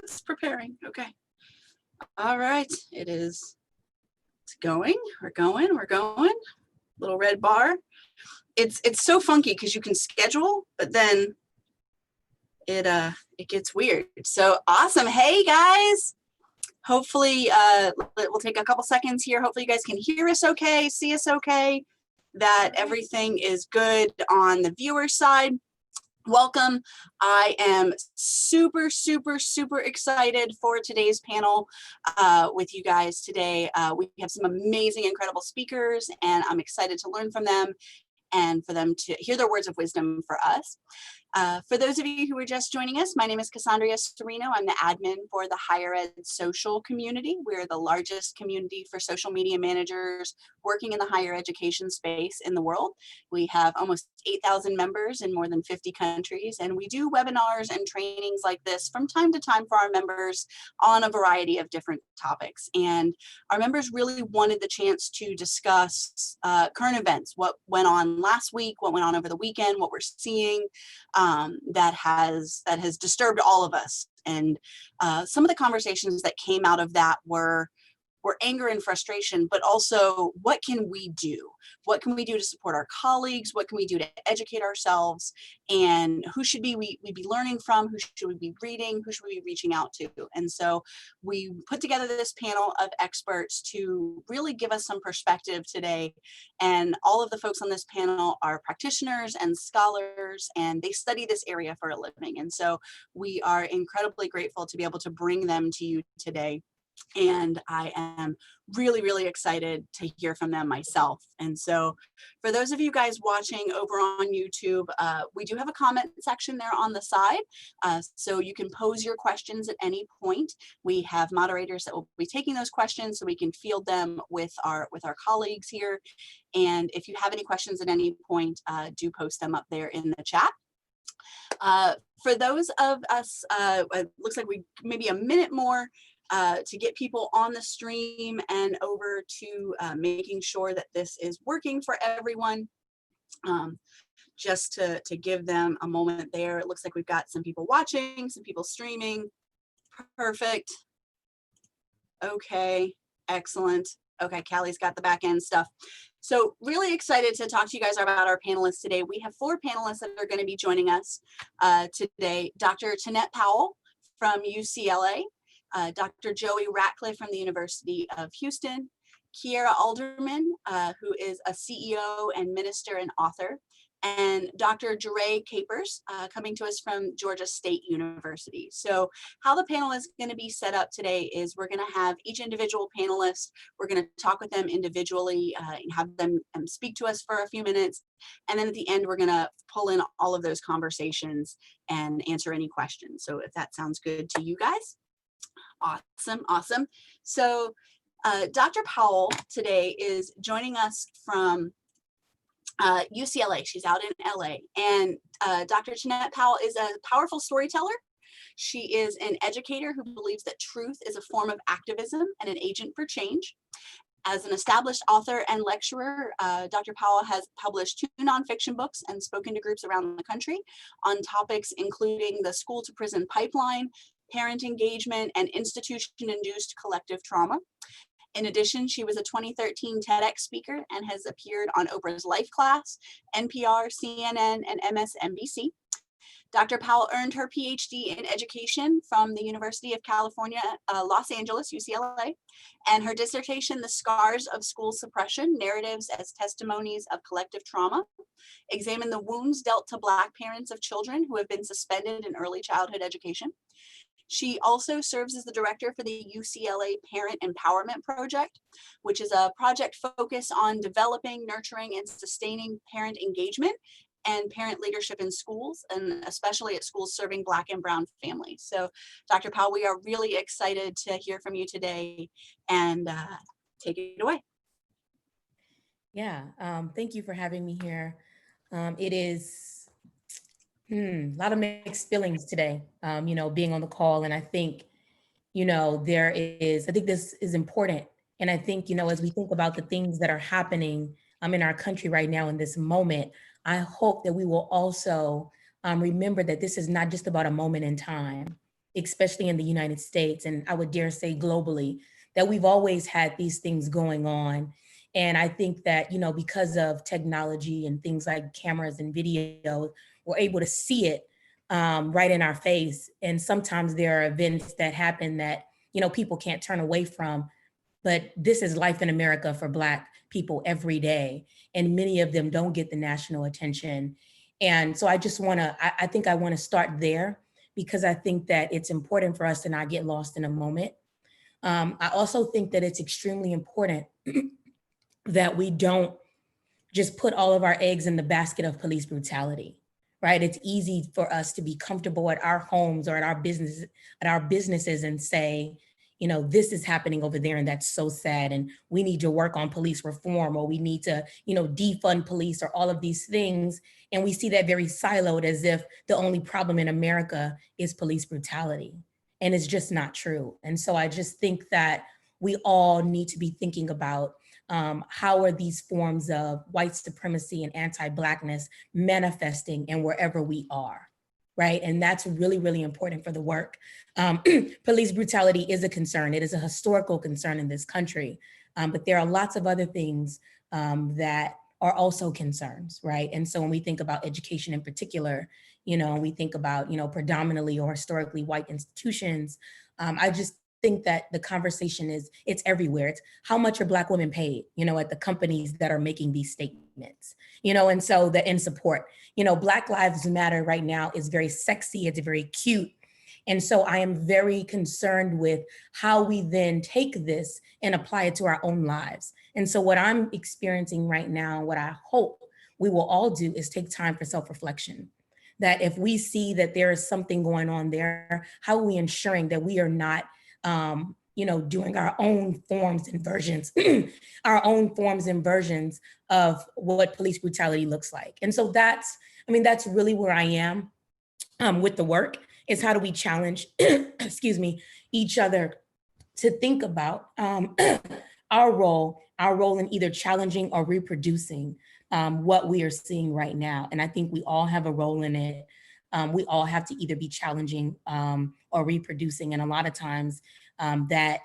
Just preparing. Okay. All right. It's going. We're going. Little red bar. It's so funky because you can schedule, but then it gets weird. So awesome. Hey guys. Hopefully we'll take a couple seconds here. Hopefully you guys can hear us okay, see us okay, that everything is good on the viewer side. Welcome. I am super excited for today's panel with you guys today. We have some amazing, incredible speakers, and I'm excited to learn from them and for them to hear their words of wisdom for us. For those of you who are just joining us, my name is Serrano. I'm the admin for the higher ed social community. We're the largest community for social media managers working in the higher education space in the world. We have almost 8,000 members in more than 50 countries, and we do webinars and trainings like this from time to time for our members on a variety of different topics. And our members really wanted the chance to discuss current events, what went on last week, what went on over the weekend, what we're seeing, that has disturbed all of us. And some of the conversations that came out of that were anger and frustration, but also what can we do? What can we do to support our colleagues? What can we do to educate ourselves? And who should we be learning from? Who should we be reading? Who should we be reaching out to? And so we put together this panel of experts to really give us some perspective today. And all of the folks on this panel are practitioners and scholars, and they study this area for a living. And so we are incredibly grateful to be able to bring them to you today. And I am really excited to hear from them myself. And so for those of you guys watching over on YouTube, we do have a comment section there on the side. So you can pose your questions at any point. We have moderators that will be taking those questions so we can field them with our colleagues here. And if you have any questions at any point, do post them up there in the chat. For those of us, it looks like we maybe a minute more to get people on the stream and over to making sure that this is working for everyone. Just to give them a moment there. It looks like we've got some people watching, some people streaming. Perfect. Okay, excellent. Okay, Callie's got the back end stuff. So really excited to talk to you guys about our panelists today. We have 4 panelists that are going to be joining us today. Dr. Tunette Powell from UCLA, Dr. Joey Ratcliff from the University of Houston, Kierra Alderman, who is a CEO and minister and author, and Dr. Jurée coming to us from Georgia State University. So how the panel is going to be set up today is we're going to have each individual panelist, we're going to talk with them individually and have them speak to us for a few minutes. And then at the end, we're going to pull in all of those conversations and answer any questions. So if that sounds good to you guys. Awesome. So Dr. Powell today is joining us from UCLA. She's out in LA. And Dr. Tunette Powell is a powerful storyteller. She is an educator who believes that truth is a form of activism and an agent for change. As an established author and lecturer, Dr. Powell has published 2 nonfiction books and spoken to groups around the country on topics including the school to prison pipeline, parent engagement, and institution-induced collective trauma. In addition, she was a 2013 TedX speaker and has appeared on Oprah's Life Class, NPR, CNN, and MSNBC. Dr. Powell earned her PhD in education from the University of California, Los Angeles, UCLA, and her dissertation, The Scars of School Suppression, Narratives as Testimonies of Collective Trauma, examined the wounds dealt to Black parents of children who have been suspended in early childhood education. She also serves as the director for the UCLA Parent Empowerment Project, which is a project focused on developing, nurturing, and sustaining parent engagement and parent leadership in schools, and especially at schools serving Black and Brown families. So Dr. Powell, we are really excited to hear from you today, and take it away. Yeah, thank you for having me here. It is a lot of mixed feelings today, being on the call. And I think, I think this is important. And I think, as we think about the things that are happening in our country right now in this moment, I hope that we will also remember that this is not just about a moment in time. especially in the United States, and I would dare say globally, that we've always had these things going on. And I think that, you know, because of technology and things like cameras and video, we're able to see it right in our face. And sometimes there are events that happen that, you know, people can't turn away from. But this is life in America for Black people every day. And many of them don't get the national attention. And so I just wanna, I think I wanna start there, because I think that it's important for us to not get lost in a moment. I also think that it's extremely important that we don't just put all of our eggs in the basket of police brutality, right? It's easy for us to be comfortable at our homes or at our businesses and say, you know, this is happening over there and that's so sad, and we need to work on police reform, or we need to, you know, defund police, or all of these things. And we see that very siloed, as if the only problem in America is police brutality. And it's just not true. And so I just think that we all need to be thinking about how are these forms of white supremacy and anti-Blackness manifesting and wherever we are, right? And that's really, really important for the work. Police brutality is a concern. It is a historical concern in this country, but there are lots of other things that are also concerns, right? And so when we think about education in particular, you know, we think about, you know, predominantly or historically white institutions, I just think that the conversation is, it's everywhere. It's how much are Black women paid, you know, at the companies that are making these statements, you know, and so the in support, you know, Black Lives Matter right now is very sexy, it's very cute. And so I am very concerned with how we then take this and apply it to our own lives. And so what I'm experiencing right now, what I hope we will all do, is take time for self-reflection. That if we see that there is something going on there, how are we ensuring that we are not you know, doing our own forms and versions, our own forms and versions of what police brutality looks like. And so that's, I mean, that's really where I am with the work, is how do we challenge, excuse me, each other to think about our role in either challenging or reproducing what we are seeing right now. And I think we all have a role in it. We all have to either be challenging or reproducing. And a lot of times that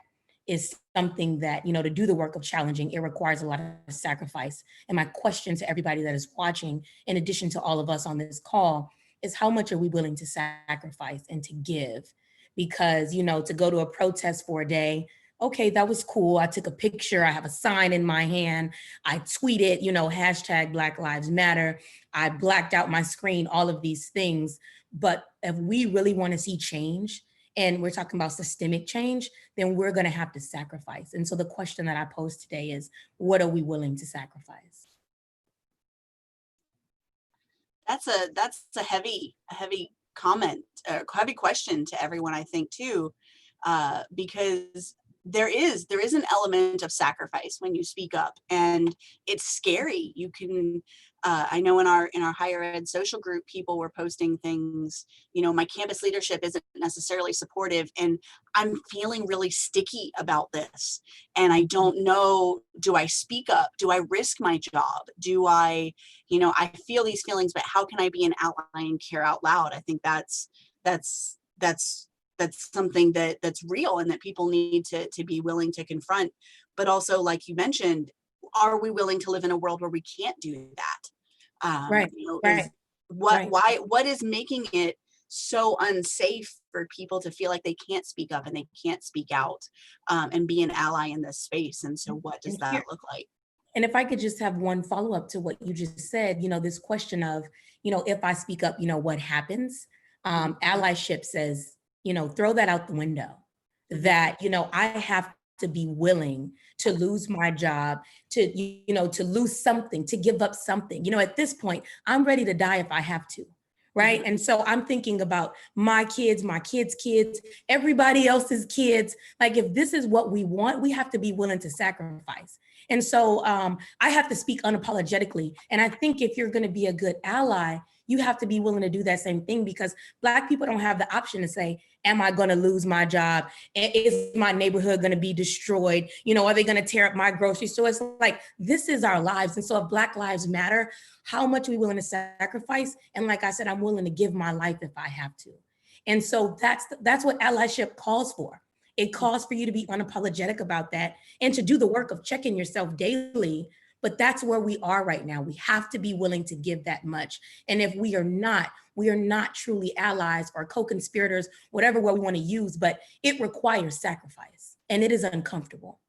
is something that, you know, to do the work of challenging, it requires a lot of sacrifice. And my question to everybody that is watching, in addition to all of us on this call, is how much are we willing to sacrifice and to give? Because, you know, to go to a protest for a day, okay, that was cool. I took a picture, I have a sign in my hand, I tweeted, you know, hashtag Black Lives Matter, I blacked out my screen, all of these things. But if we really want to see change, and we're talking about systemic change, then we're going to have to sacrifice. And so the question that I pose today is, what are we willing to sacrifice? That's a heavy comment, heavy question to everyone, I think, too, because there is an element of sacrifice when you speak up, and it's scary. You can, I know in our higher ed social group, people were posting things, you know, my campus leadership isn't necessarily supportive, and I'm feeling really sticky about this. And I don't know, do I speak up? Do I risk my job? Do I, you know, I feel these feelings, but how can I be an ally and care out loud? I think that's something that's real and that people need to be willing to confront. But also, like you mentioned, are we willing to live in a world where we can't do that? Right, you know, right. What is making it so unsafe for people to feel like they can't speak up and they can't speak out and be an ally in this space? And so what does that look like? And if I could just have one follow-up to what you just said, you know, this question of, you know, if I speak up, you know, what happens? Allyship says, you know, throw that out the window, that, you know, I have to be willing to lose my job, to, you know, to lose something, to give up something. You know, at this point, I'm ready to die if I have to. Right. And so I'm thinking about my kids' kids, everybody else's kids. Like, if this is what we want, we have to be willing to sacrifice. And so I have to speak unapologetically. And I think if you're going to be a good ally, you have to be willing to do that same thing, because Black people don't have the option to say, am I going to lose my job? Is my neighborhood going to be destroyed? You know, are they going to tear up my grocery store? It's like, this is our lives. And so if Black Lives Matter, how much are we willing to sacrifice? And like I said, I'm willing to give my life if I have to. And so that's what allyship calls for. It calls for you to be unapologetic about that and to do the work of checking yourself daily. But that's where we are right now. We have to be willing to give that much. And if we are not truly allies or co-conspirators, whatever word we want to use, but it requires sacrifice and it is uncomfortable.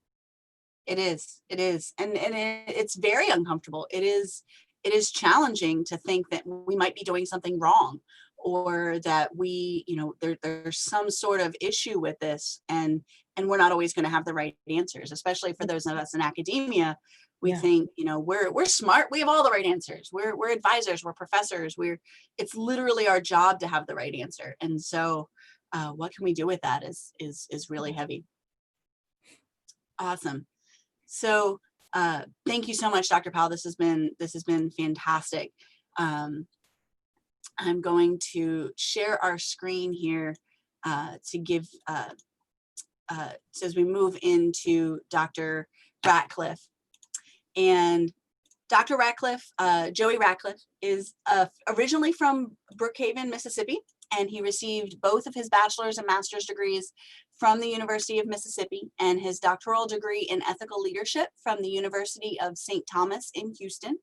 It is. It's very uncomfortable. It is challenging to think that we might be doing something wrong, or that we, there's some sort of issue with this, and we're not always going to have the right answers, especially for those of us in academia. We think, we're smart. We have all the right answers. We're advisors. We're professors. It's literally our job to have the right answer. And so, what can we do with that is really heavy. Awesome. So, thank you so much, Dr. Powell. This has been fantastic. I'm going to share our screen here to give so as we move into Dr. Ratcliffe. And Dr. Radcliffe, Joey Radcliffe, is originally from Brookhaven, Mississippi, and he received both of his bachelor's and master's degrees from the University of Mississippi, and his doctoral degree in ethical leadership from the University of St. Thomas in Houston.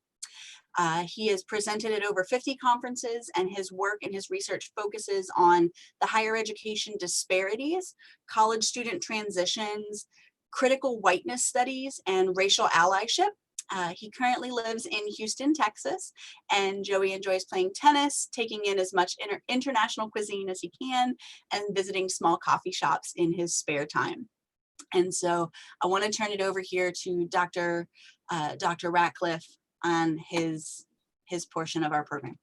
He has presented at over 50 conferences, and his work and his research focuses on the higher education disparities, college student transitions, critical whiteness studies, and racial allyship. He currently lives in Houston, Texas, and Joey enjoys playing tennis, taking in as much international cuisine as he can, and visiting small coffee shops in his spare time. And so I want to turn it over here to Dr. Ratcliffe on his portion of our program.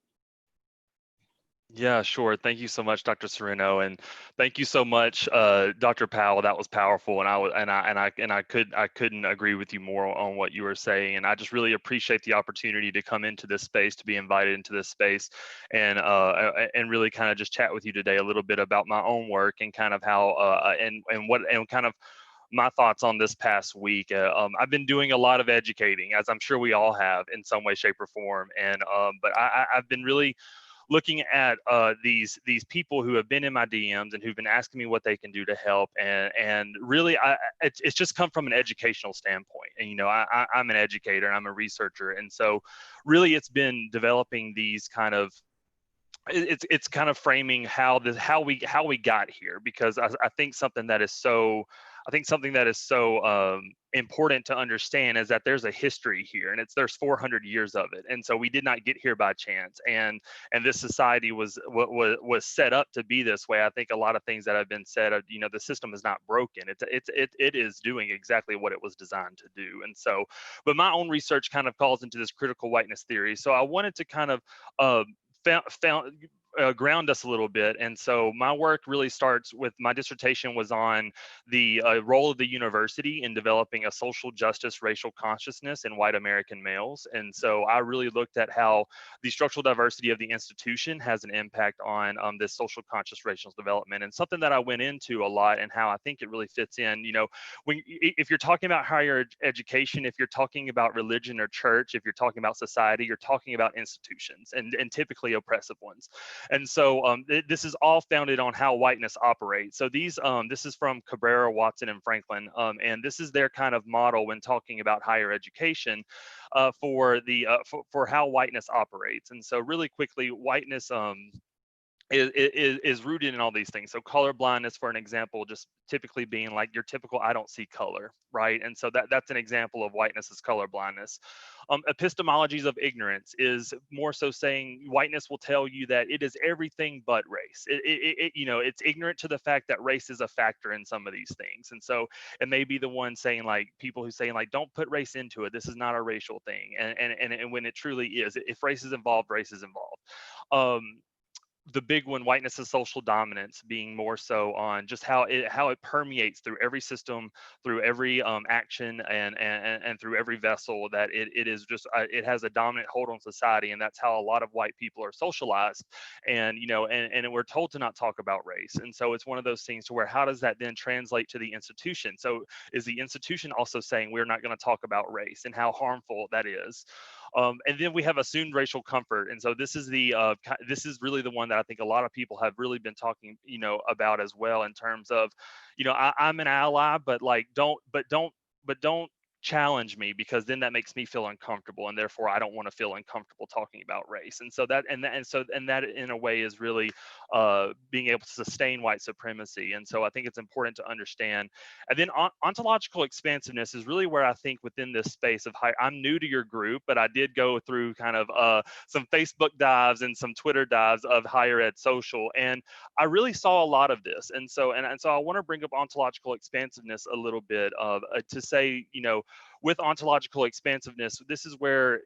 Yeah, sure. Thank you so much, Dr. Serrano, and thank you so much, Dr. Powell. That was powerful, and I couldn't agree with you more on what you were saying. And I just really appreciate the opportunity to come into this space, to be invited into this space, and really kind of just chat with you today a little bit about my own work and kind of how and kind of my thoughts on this past week. I've been doing a lot of educating, as I'm sure we all have in some way, shape, or form, and but I've been really looking at these people who have been in my DMs and who've been asking me what they can do to help, and really it's just come from an educational standpoint. And I'm an educator and I'm a researcher, and so really it's been developing these kind of it's kind of framing how we got here, because I think something that is so important to understand is that there's a history here, and there's 400 years of it, and so we did not get here by chance, and this society was set up to be this way. I think a lot of things that have been said, the system is not broken. It is doing exactly what it was designed to do. And so, but my own research kind of calls into this critical whiteness theory. So I wanted to kind of ground us a little bit. And so my work really starts with, my dissertation was on the role of the university in developing a social justice racial consciousness in white American males. And so I really looked at how the structural diversity of the institution has an impact on this social conscious racial development, and something that I went into a lot, and how I think it really fits in. If you're talking about higher education, if you're talking about religion or church, if you're talking about society, you're talking about institutions, and typically oppressive ones. And so this is all founded on how whiteness operates. So this is from Cabrera, Watson, and Franklin, and this is their kind of model when talking about higher education for how whiteness operates. And so really quickly, whiteness is rooted in all these things. So color blindness, for an example, just typically being like your typical "I don't see color," right? And so that's an example of whiteness is color blindness. Epistemologies of ignorance is more so saying whiteness will tell you that it is everything but race. It's ignorant to the fact that race is a factor in some of these things. And so it may be the one saying, like, people who saying like, don't put race into it, this is not a racial thing, and when it truly is. If race is involved, race is involved. The big one, whiteness is social dominance, being more so on just how it permeates through every system, through every action, and through every vessel, that it is just it has a dominant hold on society, and that's how a lot of white people are socialized. And and we're told to not talk about race, and so it's one of those things to where, how does that then translate to the institution? So is the institution also saying we're not going to talk about race, and how harmful that is? And then we have assumed racial comfort, and so this is this is really the one that I think a lot of people have really been talking, about as well, in terms of, I'm an ally, but like don't challenge me, because then that makes me feel uncomfortable, and therefore I don't want to feel uncomfortable talking about race. And so that in a way is really being able to sustain white supremacy. And so I think it's important to understand. And then ontological expansiveness is really where I think within this space of higher, I'm new to your group, but I did go through kind of some Facebook dives and some Twitter dives of higher ed social, and I really saw a lot of this. And so I want to bring up ontological expansiveness a little bit of to say, with ontological expansiveness, this is where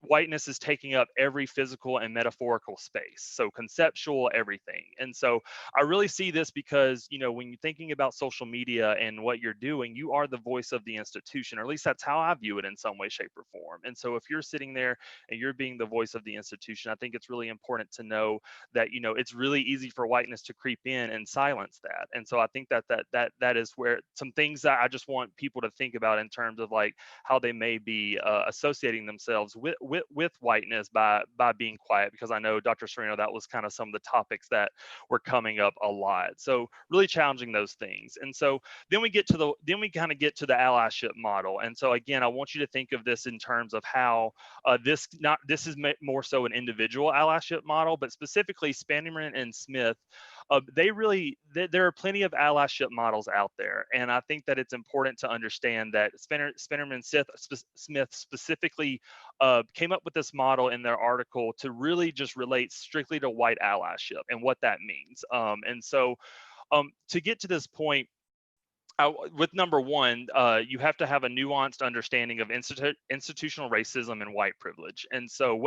whiteness is taking up every physical and metaphorical space, so conceptual, everything. And so I really see this because, when you're thinking about social media and what you're doing, you are the voice of the institution, or at least that's how I view it in some way, shape, or form. And so if you're sitting there and you're being the voice of the institution, I think it's really important to know that, it's really easy for whiteness to creep in and silence that. And so I think that is where some things that I just want people to think about in terms of like how they may be associating themselves with whiteness by being quiet, because I know, Dr. Serrano, that was kind of some of the topics that were coming up a lot. So really challenging those things. And so then we kind of get to the allyship model. And so again, I want you to think of this in terms of how this is more so an individual allyship model, but specifically Spannerman and Smith, there are plenty of allyship models out there. And I think that it's important to understand that Spannerman and Smith specifically came up with this model in their article to really just relate strictly to white allyship and what that means. And so to get to this point, with number one, you have to have a nuanced understanding of institutional racism and white privilege. And so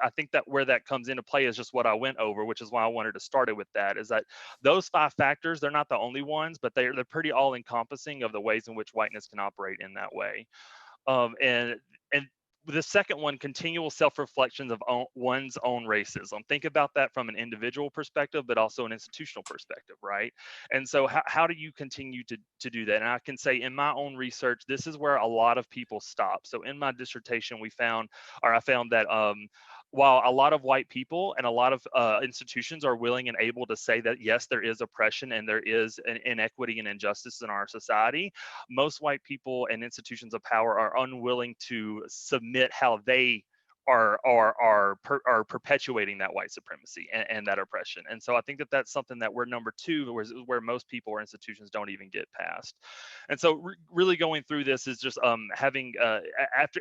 I think that where that comes into play is just what I went over, which is why I wanted to start it with that, is that those 5 factors, they're not the only ones, but they're pretty all encompassing of the ways in which whiteness can operate in that way. And the second one, continual self-reflections of one's own racism. Think about that from an individual perspective, but also an institutional perspective, right? And so how do you continue to do that? And I can say in my own research, this is where a lot of people stop. So in my dissertation, I found that while a lot of white people and a lot of institutions are willing and able to say that, yes, there is oppression and there is an inequity and injustice in our society, most white people and institutions of power are unwilling to submit how they are perpetuating that white supremacy and that oppression. And so I think that that's something that we're number 2, where most people or institutions don't even get past. And so really going through this is just having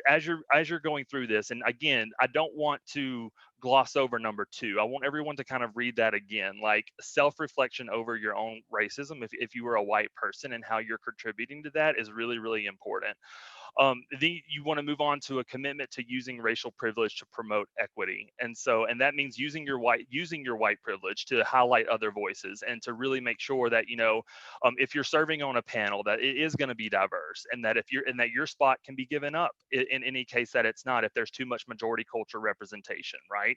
as you're going through this. And again, I don't want to gloss over number 2. I want everyone to kind of read that again, like self-reflection over your own racism, if you were a white person, and how you're contributing to that is really, really important. Then you want to move on to a commitment to using racial privilege to promote equity. And that means using your white privilege to highlight other voices and to really make sure that, if you're serving on a panel, that it is going to be diverse, and that your spot can be given up in any case that it's not, if there's too much majority culture representation, right?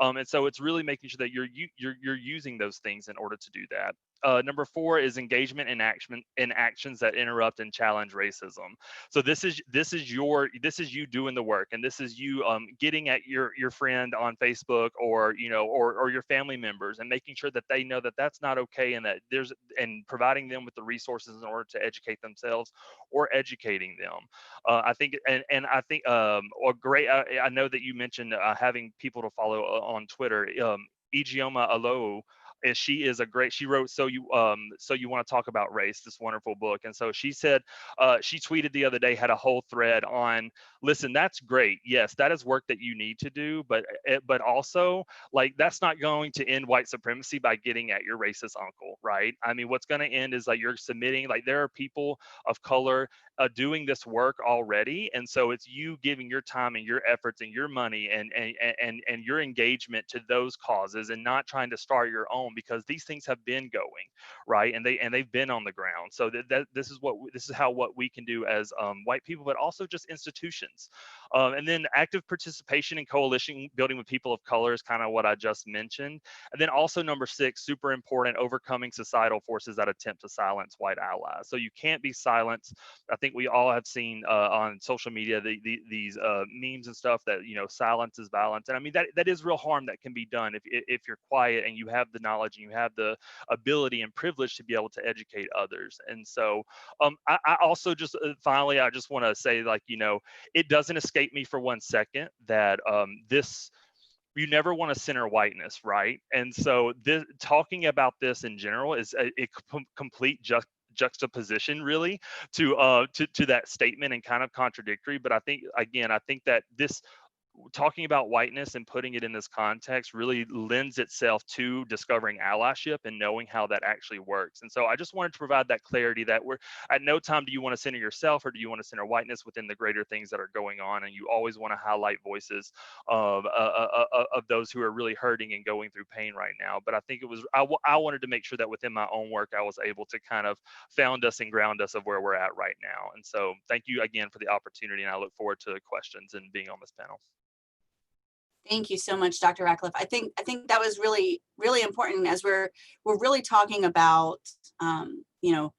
And so it's really making sure that you're using those things in order to do that. Number 4 is engagement in actions that interrupt and challenge racism. So this is you doing the work, and this is you getting at your friend on Facebook, or or your family members, and making sure that they know that that's not okay, and that and providing them with the resources in order to educate themselves, or educating them. I think I know that you mentioned having people to follow on Twitter. Ijeoma Alo, and she wrote So You Want to Talk About Race, this wonderful book. And so she said, she tweeted the other day, had a whole thread on, listen, that's great, yes, that is work that you need to do, but also, like, that's not going to end white supremacy by getting at your racist uncle, right? I mean, what's going to end is, like, you're submitting, like, there are people of color doing this work already, and so it's you giving your time and your efforts and your money and your engagement to those causes, and not trying to start your own, because these things have been going, right, and they've been on the ground. So this is how what we can do as white people, but also just institutions. And then active participation in coalition building with people of color is kind of what I just mentioned. And then also number 6, super important, overcoming societal forces that attempt to silence white allies. So you can't be silenced. I think we all have seen on social media these memes and stuff that, you know, silence is violence. And I mean, that is real harm that can be done if you're quiet and you have the knowledge and you have the ability and privilege to be able to educate others. And so I also just finally, I just want to say, like, you know, it doesn't escape me for 1 second that you never want to center whiteness, right? And so talking about this in general is a complete juxtaposition really to that statement, and kind of contradictory. But I think, again, I think that this talking about whiteness and putting it in this context really lends itself to discovering allyship and knowing how that actually works. And so I just wanted to provide that clarity that we're at no time do you want to center yourself or do you want to center whiteness within the greater things that are going on. And you always want to highlight voices of those who are really hurting and going through pain right now. But I think it was, I wanted to make sure that within my own work, I was able to kind of found us and ground us of where we're at right now. And so thank you again for the opportunity. And I look forward to questions and being on this panel. Thank you so much, Dr. Ratcliffe. I think that was really, really important as we're really talking about, you know,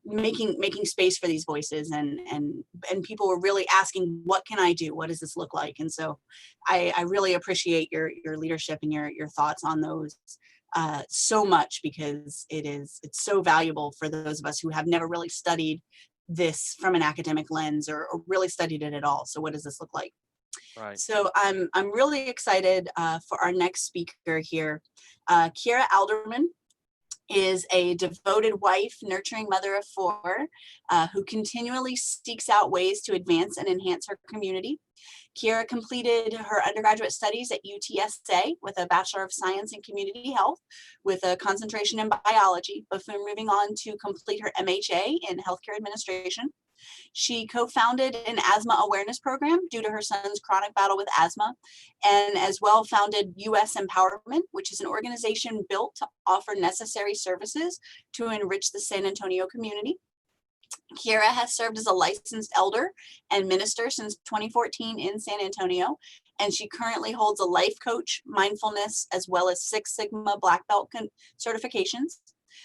making space for these voices, and people were really asking, what can I do? What does this look like? And so I really appreciate your leadership and your thoughts on those so much, because it's so valuable for those of us who have never really studied this from an academic lens or really studied it at all. So what does this look like? Right. So I'm really excited for our next speaker here. Kierra Alderman is a devoted wife, nurturing mother of 4, who continually seeks out ways to advance and enhance her community. Kierra completed her undergraduate studies at UTSA with a Bachelor of Science in Community Health with a concentration in biology, before moving on to complete her MHA in Healthcare Administration. She co-founded an asthma awareness program due to her son's chronic battle with asthma, and as well founded US Empowerment, which is an organization built to offer necessary services to enrich the San Antonio community. Kierra has served as a licensed elder and minister since 2014 in San Antonio, and she currently holds a life coach, mindfulness, as well as 6 Sigma Black Belt certifications.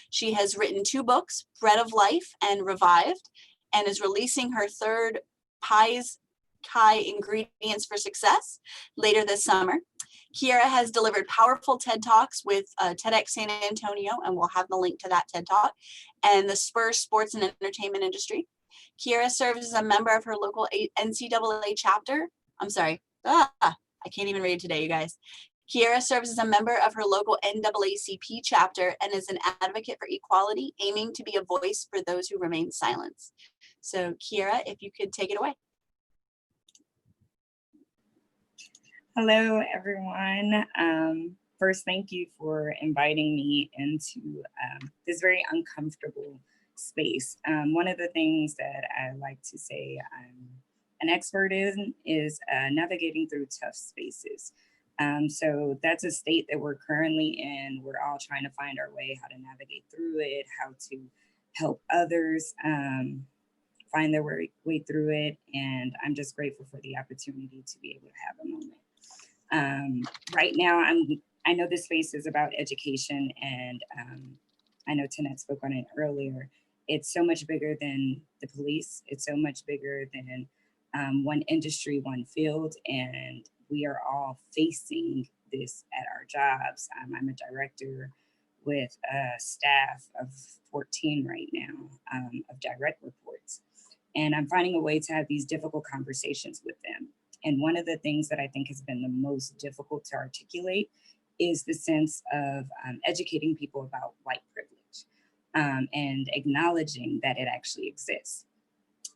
She has written 2 books, Bread of Life and Revived, and is releasing her 3rd Pies Kai Ingredients for Success later this summer. Kierra has delivered powerful TED Talks with TedX San Antonio, and we'll have the link to that TED Talk, and the Spurs sports and entertainment industry. Kierra serves as a member of her local NCAA chapter. I can't even read it today, you guys. Kierra serves as a member of her local NAACP chapter and is an advocate for equality, aiming to be a voice for those who remain silent. So Kierra, if you could take it away. Hello, everyone. First, thank you for inviting me into this very uncomfortable space. One of the things that I like to say I'm an expert in is navigating through tough spaces. So that's a state that we're currently in. We're all trying to find our way, how to navigate through it, how to help others find their way through it. And I'm just grateful for the opportunity to be able to have a moment. Right now, I know this space is about education, and I know Tunette spoke on it earlier. It's so much bigger than the police. It's so much bigger than one industry, one field, and we are all facing this at our jobs. I'm a director with a staff of 14 right now of direct reports. And I'm finding a way to have these difficult conversations with them. And one of the things that I think has been the most difficult to articulate is the sense of educating people about white privilege and acknowledging that it actually exists.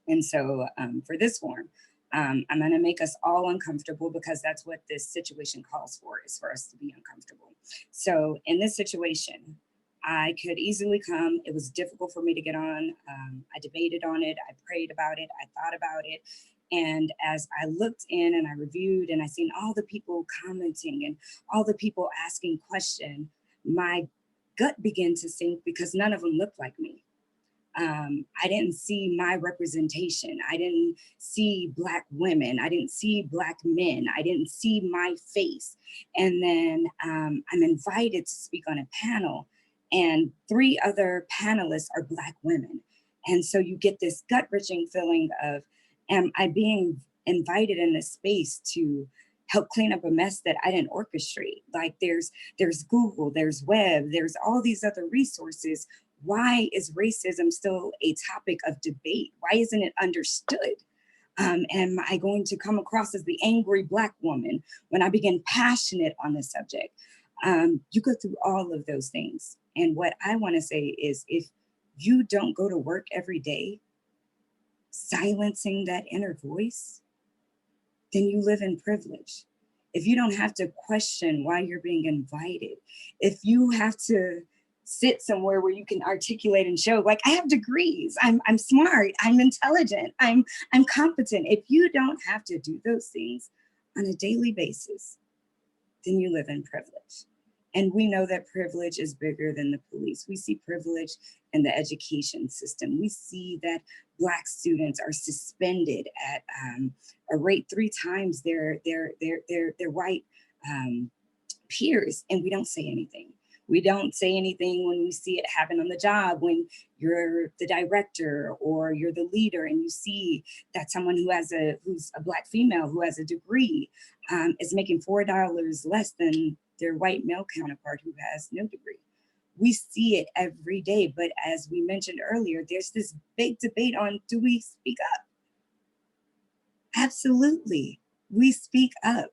And so for this forum, I'm gonna make us all uncomfortable, because that's what this situation calls for, is for us to be uncomfortable. So in this situation, I could easily come. It was difficult for me to get on. I debated on it. I prayed about it. I thought about it. And as I looked in and I reviewed and I seen all the people commenting and all the people asking questions, my gut began to sink, because none of them looked like me. I didn't see my representation. I didn't see Black women. I didn't see Black men. I didn't see my face. And then I'm invited to speak on a panel, and 3 other panelists are Black women. And so you get this gut-wrenching feeling of, am I being invited in this space to help clean up a mess that I didn't orchestrate? Like there's Google, there's web, there's all these other resources. Why is racism still a topic of debate? Why isn't it understood? Am I going to come across as the angry Black woman when I begin passionate on the subject? You go through all of those things. And what I want to say is, if you don't go to work every day silencing that inner voice, then you live in privilege. If you don't have to question why you're being invited, if you have to sit somewhere where you can articulate and show, like, I have degrees, I'm smart, I'm intelligent, I'm competent. If you don't have to do those things on a daily basis, then you live in privilege. And we know that privilege is bigger than the police. We see privilege in the education system. We see that Black students are suspended at a rate 3 times their white peers, and we don't say anything. We don't say anything when we see it happen on the job, when you're the director or you're the leader and you see that someone who's a Black female who has a degree is making $4 less than their white male counterpart who has no degree. We see it every day, but as we mentioned earlier, there's this big debate on, do we speak up? Absolutely, we speak up.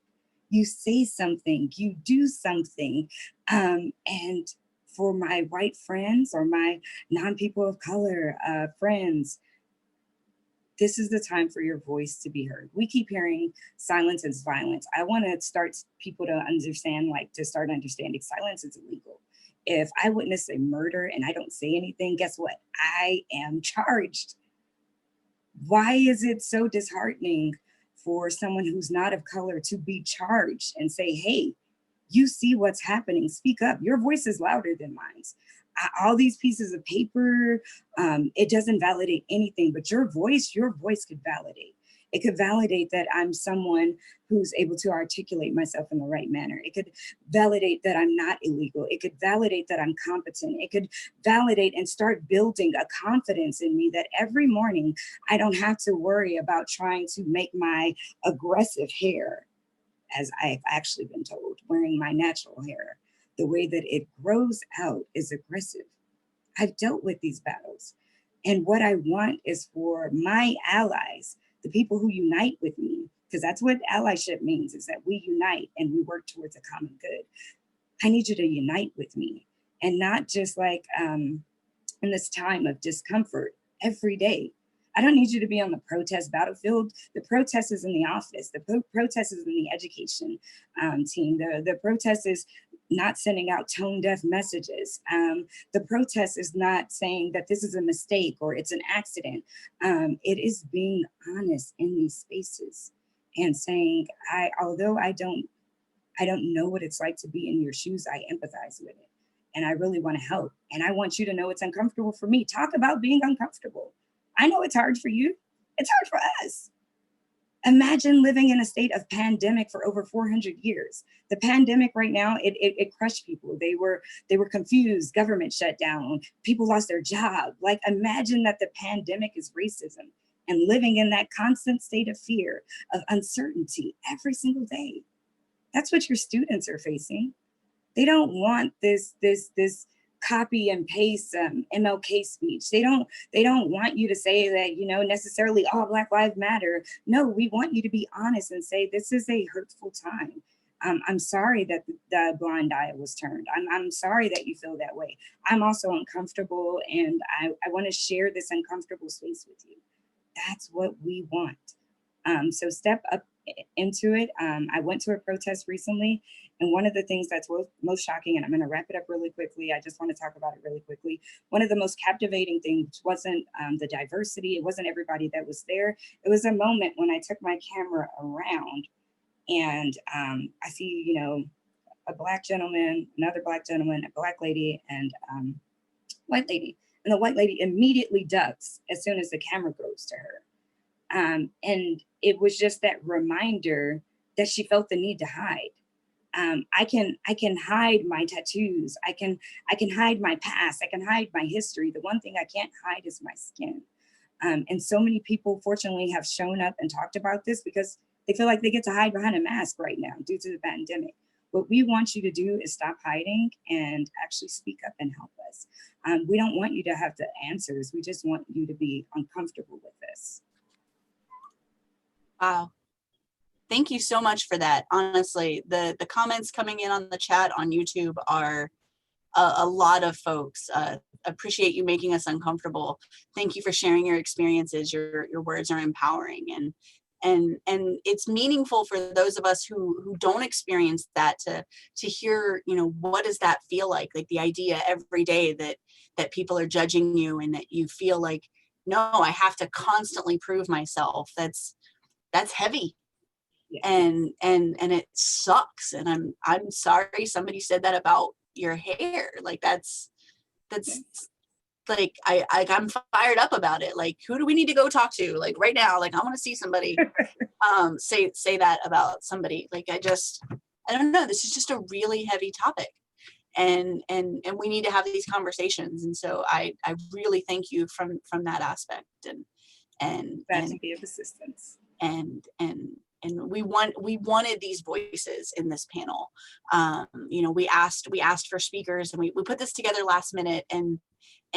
You say something, you do something. And for my white friends or my non-people of color friends, this is the time for your voice to be heard. We keep hearing silence is violence. I want to start people to understand, to start understanding silence is illegal. If I witness a murder and I don't say anything, guess what? I am charged. Why is it so disheartening for someone who's not of color to be charged and say, hey, you see what's happening, speak up. Your voice is louder than mine. All these pieces of paper, it doesn't validate anything, but your voice could validate. It could validate that I'm someone who's able to articulate myself in the right manner. It could validate that I'm not illegal. It could validate that I'm competent. It could validate and start building a confidence in me that every morning I don't have to worry about trying to make my aggressive hair, as I've actually been told, wearing my natural hair, the way that it grows out is aggressive. I've dealt with these battles. And what I want is for my allies, the people who unite with me, because that's what allyship means, is that we unite and we work towards a common good. I need you to unite with me, and not just in this time of discomfort every day. I don't need you to be on the protest battlefield. The protest is in the office. The protest is in the education team. The protest is not sending out tone-deaf messages. The protest is not saying that this is a mistake or it's an accident. It is being honest in these spaces and saying, although I don't know what it's like to be in your shoes, I empathize with it. And I really want to help. And I want you to know it's uncomfortable for me. Talk about being uncomfortable. I know it's hard for you. It's hard for us. Imagine living in a state of pandemic for over 400 years. The pandemic right now, it crushed people. They were confused. Government shut down. People lost their job. Like, imagine that the pandemic is racism and living in that constant state of fear, of uncertainty every single day. That's what your students are facing. They don't want this copy and paste MLK speech. They don't want you to say that, necessarily all Black Lives Matter. No, we want you to be honest and say, this is a hurtful time. I'm sorry that the blind eye was turned. I'm sorry that you feel that way. I'm also uncomfortable, and I want to share this uncomfortable space with you. That's what we want. So step up into it. I went to a protest recently, and one of the things that's most shocking, and I'm going to wrap it up really quickly, I just want to talk about it really quickly. One of the most captivating things wasn't the diversity. It wasn't everybody that was there. It was a moment when I took my camera around and I see, a Black gentleman, another Black gentleman, a Black lady, and white lady. And the white lady immediately ducks as soon as the camera goes to her. And it was just that reminder that she felt the need to hide. I can hide my tattoos. I can hide my past. I can hide my history. The one thing I can't hide is my skin. And so many people, fortunately, have shown up and talked about this because they feel like they get to hide behind a mask right now due to the pandemic. What we want you to do is stop hiding and actually speak up and help us. We don't want you to have the answers. We just want you to be uncomfortable with this. Wow. Thank you so much for that. Honestly, the comments coming in on the chat on YouTube are a lot of folks appreciate you making us uncomfortable. Thank you for sharing your experiences. Your words are empowering, and it's meaningful for those of us who don't experience that to hear, you know, what does that feel like the idea every day that people are judging you and that you feel like, no, I have to constantly prove myself. That's heavy. Yeah. And it sucks. And I'm sorry somebody said that about your hair. Like that's like I'm fired up about it. Like, who do we need to go talk to? Like right now, like I want to see somebody say that about somebody. Like I don't know. This is just a really heavy topic. And we need to have these conversations. And so I really thank you from that aspect and Glad to be of assistance. And we wanted these voices in this panel. You know, we asked for speakers, and we put this together last minute, and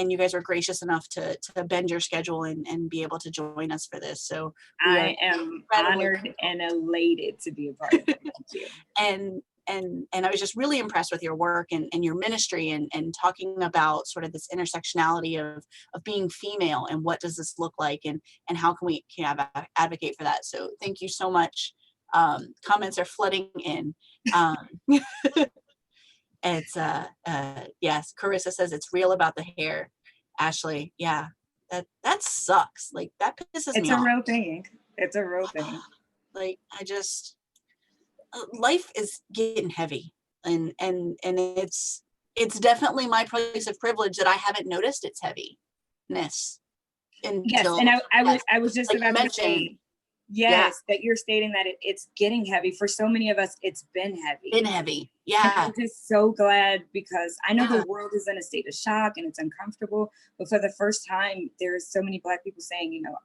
you guys were gracious enough to bend your schedule and be able to join us for this. So I am honored and elated to be a part of it. Thank you. And I was just really impressed with your work and your ministry and talking about sort of this intersectionality of being female and what does this look like and how can we advocate for that. So thank you so much. Comments are flooding in. It's yes, Carissa says it's real about the hair. Ashley, yeah, that sucks. Like that pisses me off. It's a real thing. It's a real thing. Like life is getting heavy, and it's definitely my place of privilege that I haven't noticed its heaviness until, yes, and I was just like about to say, yes, that you're stating that it's getting heavy. For so many of us, it's been heavy. Yeah. And I'm just so glad because I know the world is in a state of shock and it's uncomfortable, but for the first time, there's so many Black people saying, you know,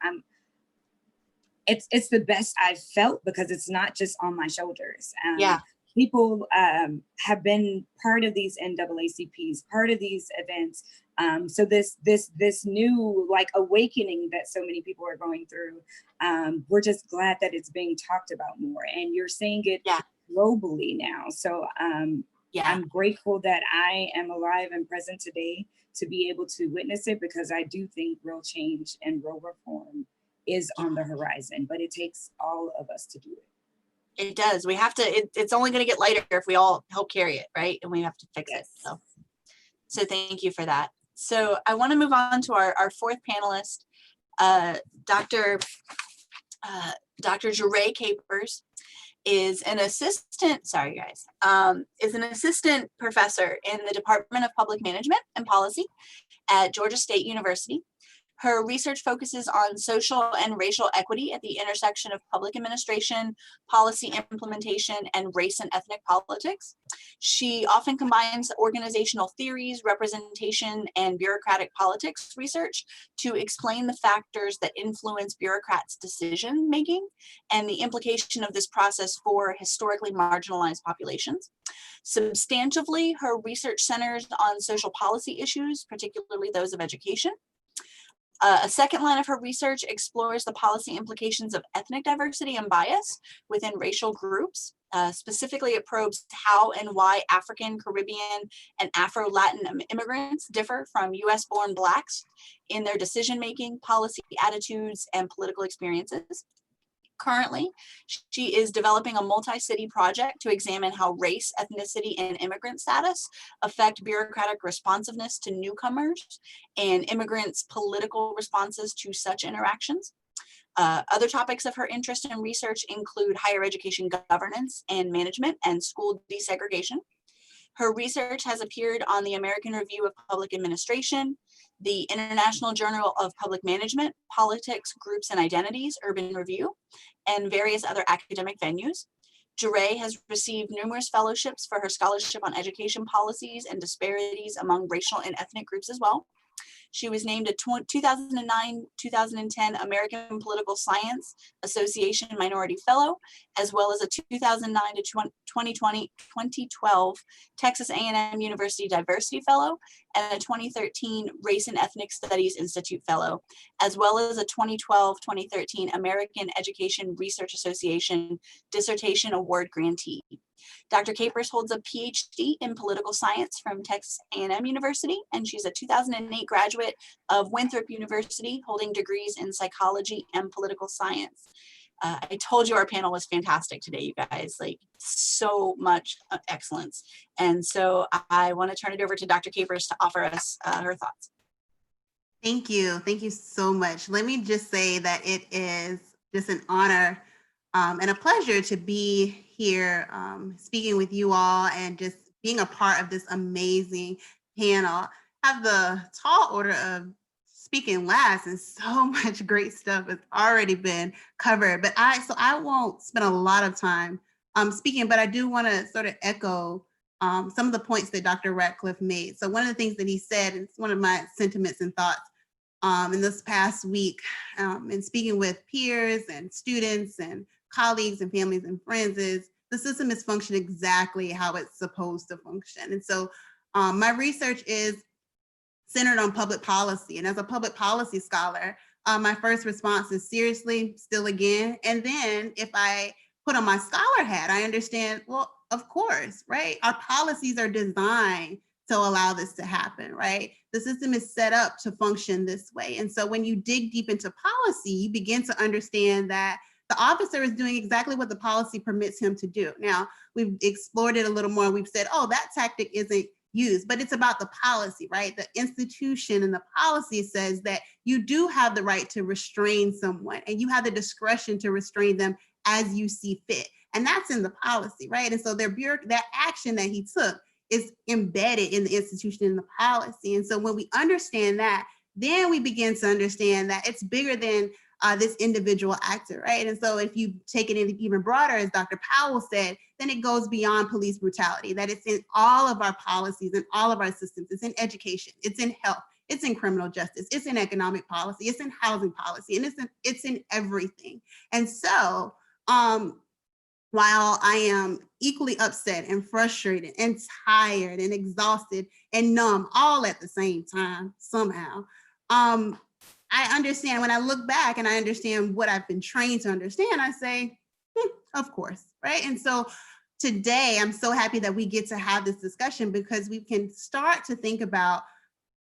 it's the best I've felt because it's not just on my shoulders. People have been part of these NAACPs, part of these events. So this new like awakening that so many people are going through, we're just glad that it's being talked about more, and you're seeing it globally now. So I'm grateful that I am alive and present today to be able to witness it, because I do think real change and real reform is on the horizon, but it takes all of us to do it. It does. We have to, it's only going to get lighter if we all help carry it, right? And we have to fix it. So thank you for that. So I want to move on to our fourth panelist, Dr. Jurée Capers is an assistant, is an assistant professor in the Department of Public Management and Policy at Georgia State University. Her research focuses on social and racial equity at the intersection of public administration, policy implementation, and race and ethnic politics. She often combines organizational theories, representation, and bureaucratic politics research to explain the factors that influence bureaucrats' decision-making and the implication of this process for historically marginalized populations. Substantively, her research centers on social policy issues, particularly those of education. A second line of her research explores the policy implications of ethnic diversity and bias within racial groups. Specifically, it probes how and why African, Caribbean, and Afro-Latin immigrants differ from US-born Blacks in their decision-making, policy attitudes, and political experiences. Currently, she is developing a multi-city project to examine how race, ethnicity, and immigrant status affect bureaucratic responsiveness to newcomers and immigrants' political responses to such interactions. Other topics of her interest and research include higher education governance and management and school desegregation. Her research has appeared on the American Review of Public Administration, the International Journal of Public Management, Politics, Groups and Identities, Urban Review, and various other academic venues. Jurée has received numerous fellowships for her scholarship on education policies and disparities among racial and ethnic groups as well. She was named a 2009-2010 American Political Science Association Minority Fellow, as well as a 2009 to 2012 Texas A&M University Diversity Fellow, and a 2013 Race and Ethnic Studies Institute Fellow, as well as a 2012-2013 American Education Research Association Dissertation Award grantee. Dr. Capers holds a PhD in political science from Texas A&M University, and she's a 2008 graduate of Winthrop University, holding degrees in psychology and political science. I told you our panel was fantastic today, you guys, like so much excellence. And so I want to turn it over to Dr. Capers to offer us her thoughts. Thank you. Thank you so much. Let me just say that it is just an honor and a pleasure to be here speaking with you all and just being a part of this amazing panel. I have the tall order of speaking last, and so much great stuff has already been covered, but I won't spend a lot of time speaking, but I do want to sort of echo some of the points that Dr. Radcliffe made. So one of the things that he said, and it's one of my sentiments and thoughts in this past week, in speaking with peers and students and colleagues and families and friends, is the system is functioning exactly how it's supposed to function. And so my research is centered on public policy. And as a public policy scholar, my first response is seriously, still again. And then if I put on my scholar hat, I understand, well, of course, right? Our policies are designed to allow this to happen, right? The system is set up to function this way. And so when you dig deep into policy, you begin to understand that the officer is doing exactly what the policy permits him to do. Now, we've explored it a little more. We've said, oh, that tactic isn't used, but it's about the policy, right? The institution and the policy says that you do have the right to restrain someone and you have the discretion to restrain them as you see fit. And that's in the policy, right? And so that action that he took is embedded in the institution and the policy. And so when we understand that, then we begin to understand that it's bigger than this individual actor, right? And so if you take it even broader, as Dr. Powell said, then it goes beyond police brutality, that it's in all of our policies and all of our systems. It's in education, it's in health, it's in criminal justice, it's in economic policy, it's in housing policy, and it's in everything. And so while I am equally upset and frustrated and tired and exhausted and numb all at the same time, somehow, I understand when I look back and I understand what I've been trained to understand, I say, of course, right? And so today, I'm so happy that we get to have this discussion because we can start to think about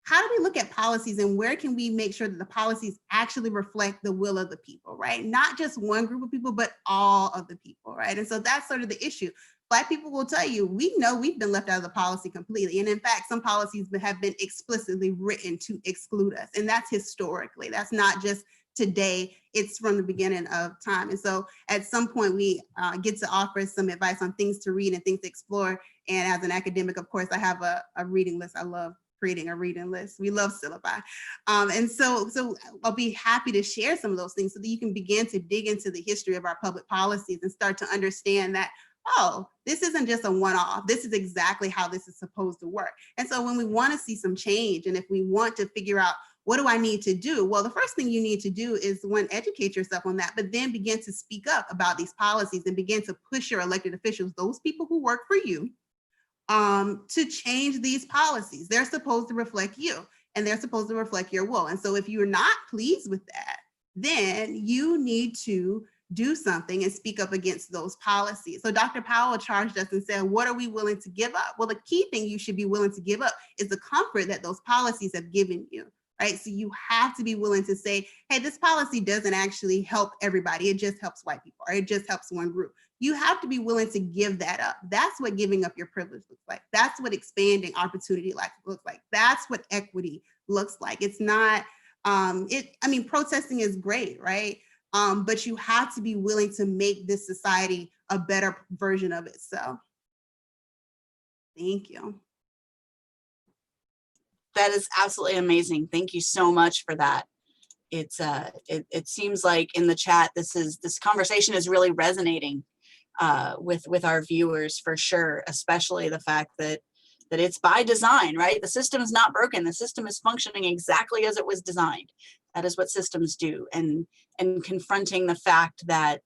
how do we look at policies and where can we make sure that the policies actually reflect the will of the people, right? Not just one group of people, but all of the people, right? And so that's sort of the issue. Black people will tell you, we know we've been left out of the policy completely. And in fact, some policies have been explicitly written to exclude us. And that's historically, that's not just today, it's from the beginning of time. And so at some point we get to offer some advice on things to read and things to explore. And as an academic, of course, I have a reading list. I love creating a reading list. We love syllabi. And so I'll be happy to share some of those things so that you can begin to dig into the history of our public policies and start to understand that, oh, this isn't just a one-off. This is exactly how this is supposed to work. And so when we want to see some change, and if we want to figure out what do I need to do? Well, the first thing you need to do is, one, educate yourself on that, but then begin to speak up about these policies and begin to push your elected officials, those people who work for you, to change these policies. They're supposed to reflect you and they're supposed to reflect your will. And so if you're not pleased with that, then you need to do something and speak up against those policies. So Dr. Powell charged us and said, what are we willing to give up? Well, the key thing you should be willing to give up is the comfort that those policies have given you, right? So you have to be willing to say, hey, this policy doesn't actually help everybody. It just helps white people, or it just helps one group. You have to be willing to give that up. That's what giving up your privilege looks like. That's what expanding opportunity looks like. That's what equity looks like. It's not, protesting is great, right? But you have to be willing to make this society a better version of itself. Thank you. That is absolutely amazing. Thank you so much for that. It's it seems like in the chat, this conversation is really resonating with our viewers for sure, especially the fact that it's by design, right? The system is not broken. The system is functioning exactly as it was designed. That is what systems do. And confronting the fact that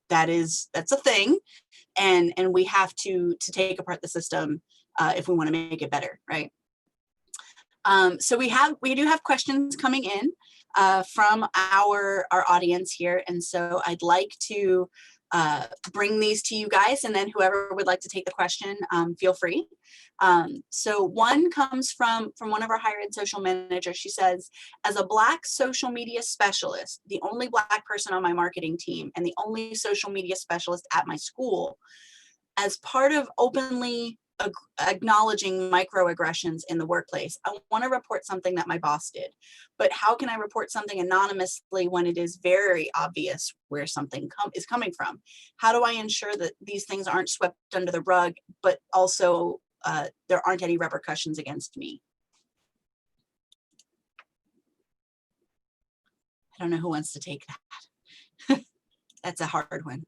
that's a thing, and we have to take apart the system if we want to make it better, right? So we do have questions coming in from our audience here, and so I'd like to bring these to you guys, and then whoever would like to take the question, feel free. So one comes from one of our higher ed social managers. She says, as a Black social media specialist, the only Black person on my marketing team and the only social media specialist at my school, as part of openly acknowledging microaggressions in the workplace, I want to report something that my boss did. But how can I report something anonymously when it is very obvious where something is coming from? How do I ensure that these things aren't swept under the rug, but also there aren't any repercussions against me? I don't know who wants to take that. That's a hard one.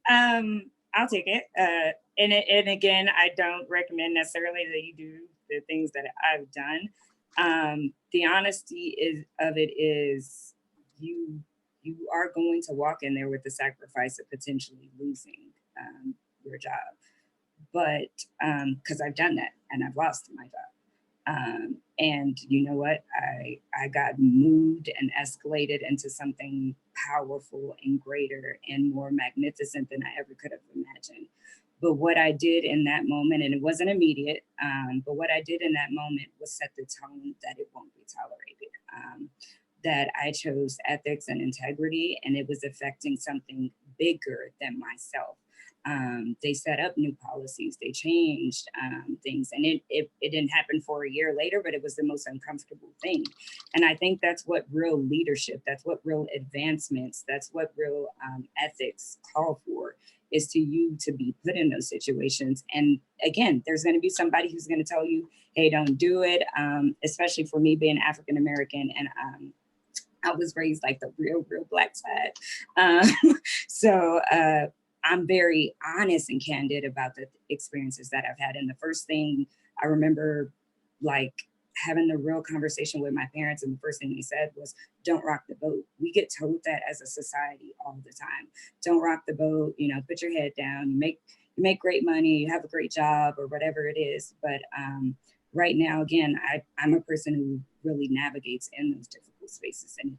I'll take it. And again, I don't recommend necessarily that you do the things that I've done. The honesty of it is you are going to walk in there with the sacrifice of potentially losing your job. But because I've done that and I've lost my job. And you know what? I got moved and escalated into something powerful and greater and more magnificent than I ever could have imagined. But what I did in that moment, and it wasn't immediate, but what I did in that moment was set the tone that it won't be tolerated. That I chose ethics and integrity, and it was affecting something bigger than myself. They set up new policies, they changed things, and it didn't happen for a year later, but it was the most uncomfortable thing. And I think that's what real leadership, that's what real advancements, that's what real ethics call for, is to be put in those situations. And again, there's going to be somebody who's going to tell you, hey, don't do it, especially for me being African-American, and I was raised like the real Black side. So I'm very honest and candid about the experiences that I've had. And the first thing I remember, like, having the real conversation with my parents, and the first thing they said was, don't rock the boat. We get told that as a society all the time. Don't rock the boat, put your head down, you make great money, you have a great job, or whatever it is. But right now, again, I'm a person who really navigates in those difficult spaces. And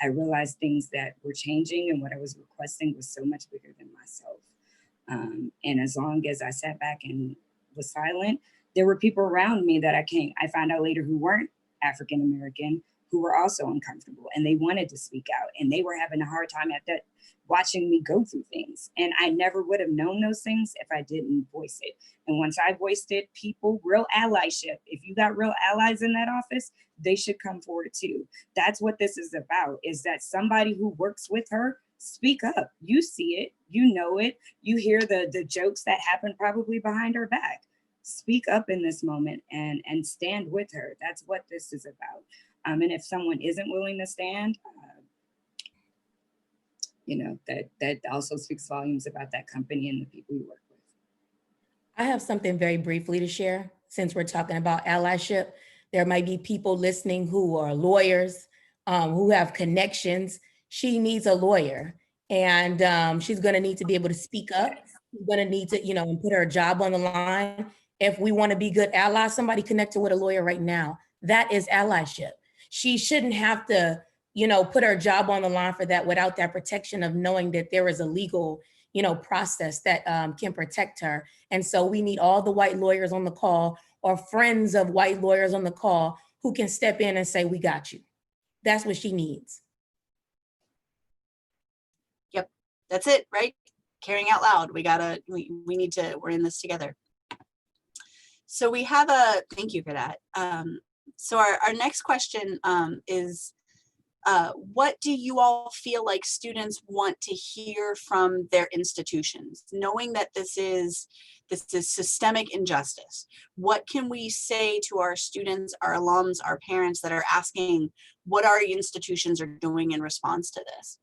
I realized things that were changing, and what I was requesting was so much bigger than myself. And as long as I sat back and was silent, there were people around me that I found out later who weren't African-American, who were also uncomfortable, and they wanted to speak out, and they were having a hard time at that, watching me go through things. And I never would have known those things if I didn't voice it. And once I voiced it, real allyship, if you got real allies in that office, they should come forward too. That's what this is about, is that somebody who works with her, speak up. You see it, you know it, you hear the jokes that happen probably behind her back. Speak up in this moment and stand with her. That's what this is about. And if someone isn't willing to stand, that also speaks volumes about that company and the people you work with. I have something very briefly to share. Since we're talking about allyship, there might be people listening who are lawyers, who have connections. She needs a lawyer, and she's going to need to be able to speak up. She's going to need to, and put her job on the line. If we want to be good allies, somebody connected with a lawyer right now. That is allyship. She shouldn't have to, put her job on the line for that without that protection of knowing that there is a legal, process that can protect her. And so we need all the white lawyers on the call, or friends of white lawyers on the call, who can step in and say, we got you. That's what she needs. Yep, that's it, right? Caring out loud. We need to, we're in this together. So we have thank you for that. So our next question is, what do you all feel like students want to hear from their institutions? Knowing that this is This is systemic injustice. What can we say to our students, our alums, our parents that are asking what our institutions are doing in response to this?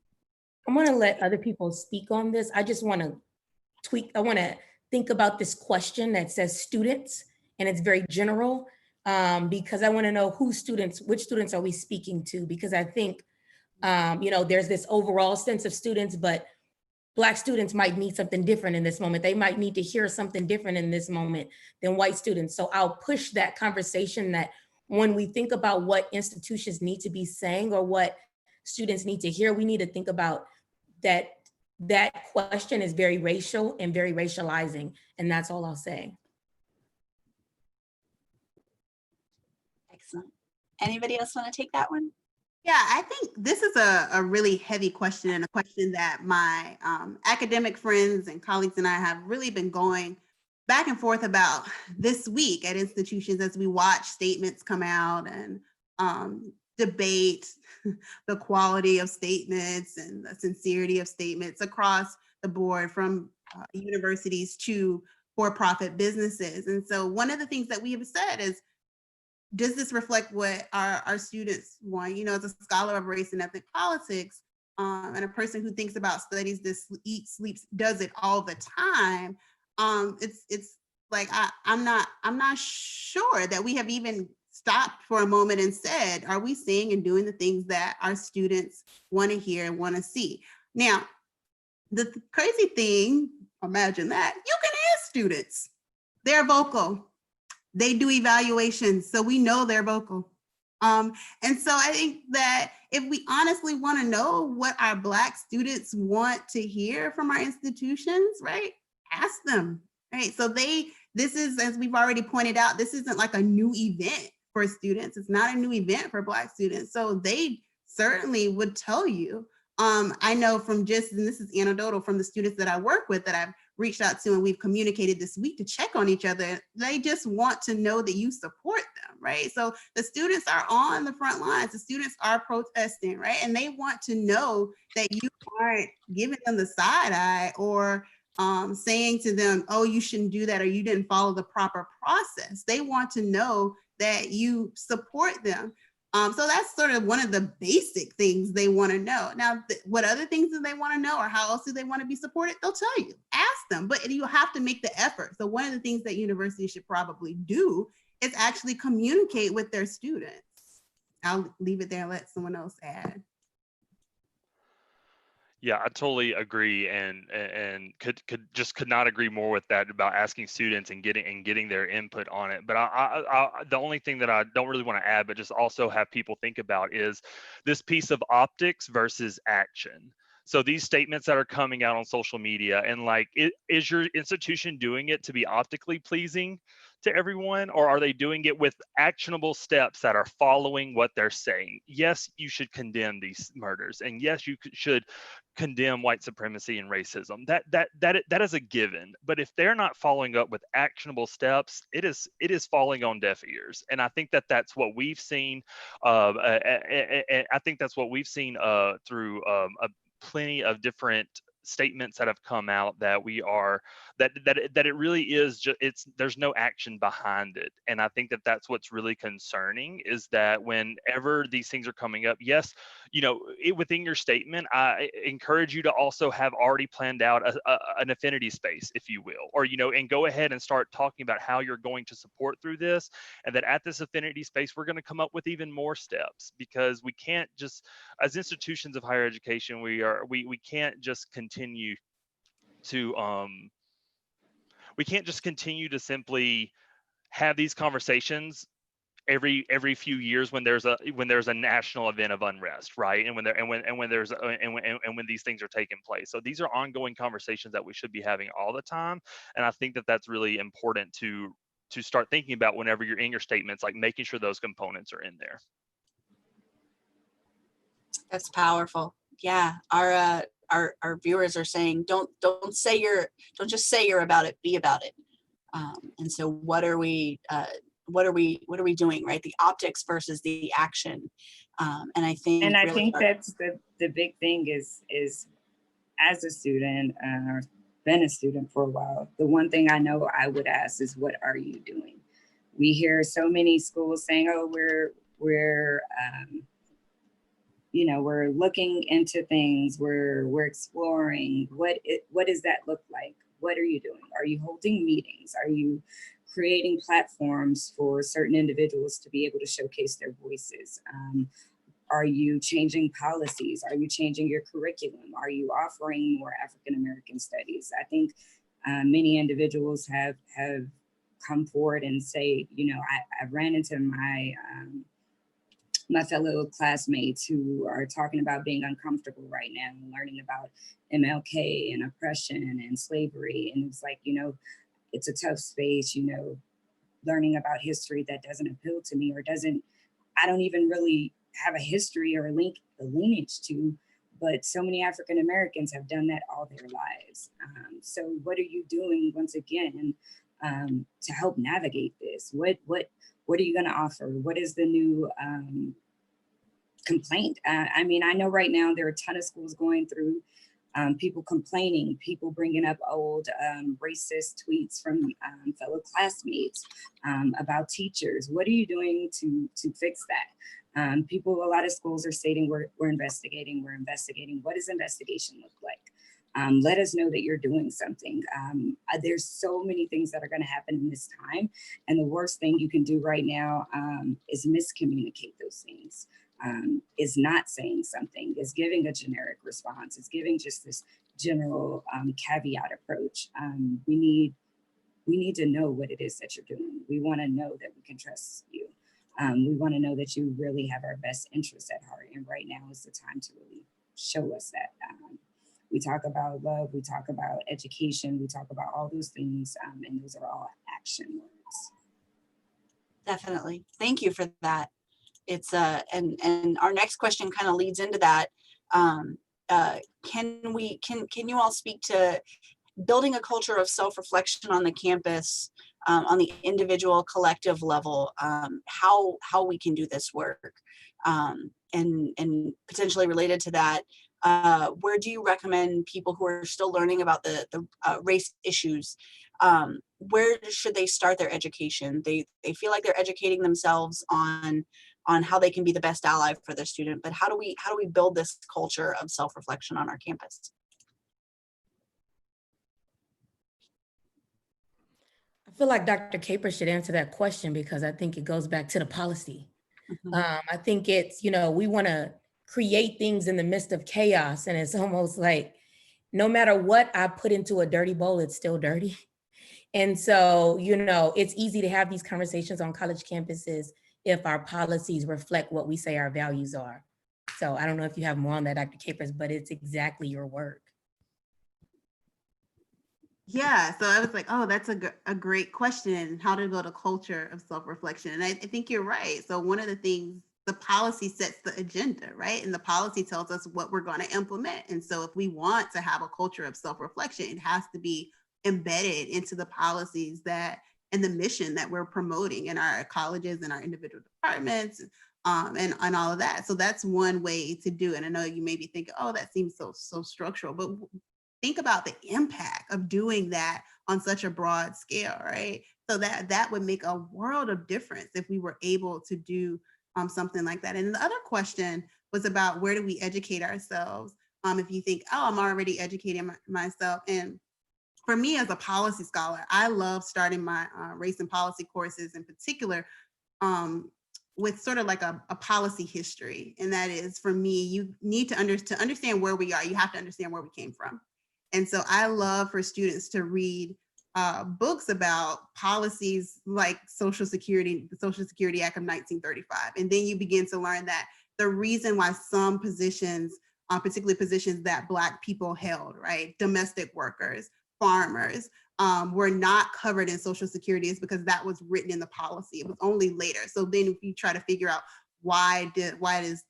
I want to let other people speak on this. I just want to I want to think about this question that says students, and it's very general, because I want to know which students are we speaking to? Because I think, there's this overall sense of students, but Black students might need something different in this moment. They might need to hear something different in this moment than white students. So I'll push that conversation that when we think about what institutions need to be saying or what students need to hear, we need to think about that question is very racial and very racializing. And that's all I'll say. Excellent. Anybody else want to take that one? Yeah, I think this is a really heavy question, and a question that my academic friends and colleagues and I have really been going back and forth about this week at institutions as we watch statements come out and debate the quality of statements and the sincerity of statements across the board, from universities to for-profit businesses. And so one of the things that we have said is, does this reflect what our students want? As a scholar of race and ethnic politics, and a person who thinks about studies this, eats, sleeps, does it all the time, it's like I'm not sure that we have even stopped for a moment and said, are we saying and doing the things that our students want to hear and want to see? Now, the crazy thing, imagine that, you can ask students. They're vocal. They do evaluations, so we know they're vocal. And so I think that if we honestly want to know what our Black students want to hear from our institutions, right, ask them, right? So this is, as we've already pointed out, this isn't like a new event for students. It's not a new event for Black students. So they certainly would tell you. I know from and this is anecdotal, from the students that I work with that I've reached out to and we've communicated this week to check on each other, they just want to know that you support them, right? So the students are on the front lines, the students are protesting, right? And they want to know that you aren't giving them the side eye or saying to them, oh, you shouldn't do that, or you didn't follow the proper process. They want to know that you support them. So that's sort of one of the basic things they want to know. Now, what other things do they want to know, or how else do they want to be supported? They'll tell you, ask them, but you have to make the effort. So one of the things that universities should probably do is actually communicate with their students. I'll leave it there and let someone else add. Yeah, I totally agree, and could not agree more with that about asking students and getting their input on it. But the only thing that I don't really want to add, but just also have people think about, is this piece of optics versus action. So these statements that are coming out on social media, and like, is your institution doing it to be optically pleasing to everyone, or are they doing it with actionable steps that are following what they're saying? Yes, you should condemn these murders, and yes, you should condemn white supremacy and racism. That is a given. But if they're not following up with actionable steps, it is falling on deaf ears. And I think that that's what we've seen. I think that's what we've seen through plenty of different statements that have come out, that we are that it really is just, there's no action behind it. And I think that that's what's really concerning, is that whenever these things are coming up, yes, within your statement, I encourage you to also have already planned out an affinity space, if you will, or and go ahead and start talking about how you're going to support through this, and that at this affinity space we're going to come up with even more steps, because we can't just, as institutions of higher education, we can't just continue to simply have these conversations every few years when there's a national event of unrest, right? And when these things are taking place. So these are ongoing conversations that we should be having all the time. And I think that that's really important to start thinking about whenever you're in your statements, like making sure those components are in there. That's powerful. Yeah, our viewers are saying, don't just say you're about it, be about it. And so what are we doing, right? The optics versus the action. And I think that's the big thing is as a student, been a student for a while, the one thing I know I would ask is, what are you doing? We hear so many schools saying, oh, we're looking into things, we're exploring. What does that look like? What are you doing? Are you holding meetings? Are you creating platforms for certain individuals to be able to showcase their voices? Are you changing policies? Are you changing your curriculum? Are you offering more African-American studies? I think many individuals have come forward and say, I've ran into my fellow classmates who are talking about being uncomfortable right now and learning about MLK and oppression and slavery. And it's like, it's a tough space, learning about history that doesn't appeal to me, or I don't even really have a history or a lineage to, but so many African Americans have done that all their lives. So what are you doing, once again, to help navigate this? What are you going to offer? What is the new complaint? I mean, I know right now there are a ton of schools going through people complaining, people bringing up old racist tweets from fellow classmates about teachers. What are you doing to fix that? A lot of schools are stating we're investigating. What does investigation look like? Let us know that you're doing something. There's so many things that are going to happen in this time. And the worst thing you can do right now is miscommunicate those things, is not saying something, is giving a generic response, is giving just this general caveat approach. We need to know what it is that you're doing. We want to know that we can trust you. We want to know that you really have our best interests at heart. And right now is the time to really show us that. We talk about love, we talk about education, we talk about all those things, and those are all action words. Definitely. Thank you for that. It's and our next question kind of leads into that. Can you all speak to building a culture of self-reflection on the campus, on the individual collective level, how we can do this work, and potentially related to that, where do you recommend people who are still learning about the race issues, where should they start their education? They feel like they're educating themselves on how they can be the best ally for their student, but how do we build this culture of self-reflection on our campus? I feel like Dr. Caper should answer that question, because I think it goes back to the policy. I think it's, we want to create things in the midst of chaos, and it's almost like no matter what I put into a dirty bowl, it's still dirty. And so, it's easy to have these conversations on college campuses if our policies reflect what we say our values are. So I don't know if you have more on that, Dr. Capers, but it's exactly your work. Yeah, so I was like, oh, that's a great question, how to build a culture of self-reflection. And I think you're right. So one of the things, the policy sets the agenda, right? And the policy tells us what we're going to implement. And so if we want to have a culture of self-reflection, it has to be embedded into the policies and the mission that we're promoting in our colleges and our individual departments, and all of that. So that's one way to do it. And I know you may be thinking, oh, that seems so structural, but think about the impact of doing that on such a broad scale, right? So that would make a world of difference if we were able to do something like that. And the other question was about, where do we educate ourselves? If you think, oh, I'm already educating myself. And for me as a policy scholar, I love starting my race and policy courses in particular with sort of like a policy history. And that is, for me, you need to understand where we are, you have to understand where we came from. And so I love for students to read books about policies like the Social Security Act of 1935. And then you begin to learn that the reason why some positions, particularly positions that Black people held, right, domestic workers, farmers, were not covered in Social Security is because that was written in the policy. It was only later. So then if you try to figure out why is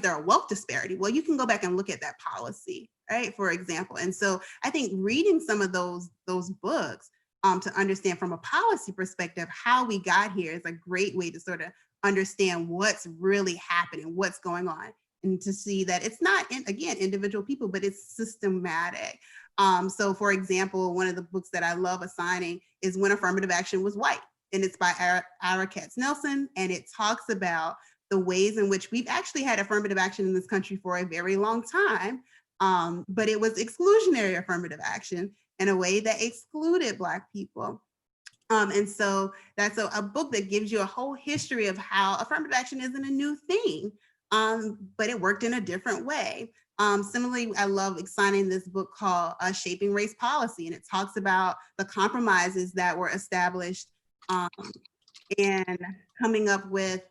there a wealth disparity? Well, you can go back and look at that policy, right, for example. And so I think reading some of those books to understand from a policy perspective how we got here is a great way to sort of understand what's really happening, what's going on, and to see that it's not, again, individual people, but it's systematic. So for example, one of the books that I love assigning is When Affirmative Action Was White, and it's by Ira Katz-Nelson, and it talks about the ways in which we've actually had affirmative action in this country for a very long time, but it was exclusionary affirmative action in a way that excluded Black people. And so that's a book that gives you a whole history of how affirmative action isn't a new thing, but it worked in a different way. Similarly, I love assigning this book called Shaping Race Policy, and it talks about the compromises that were established and coming up with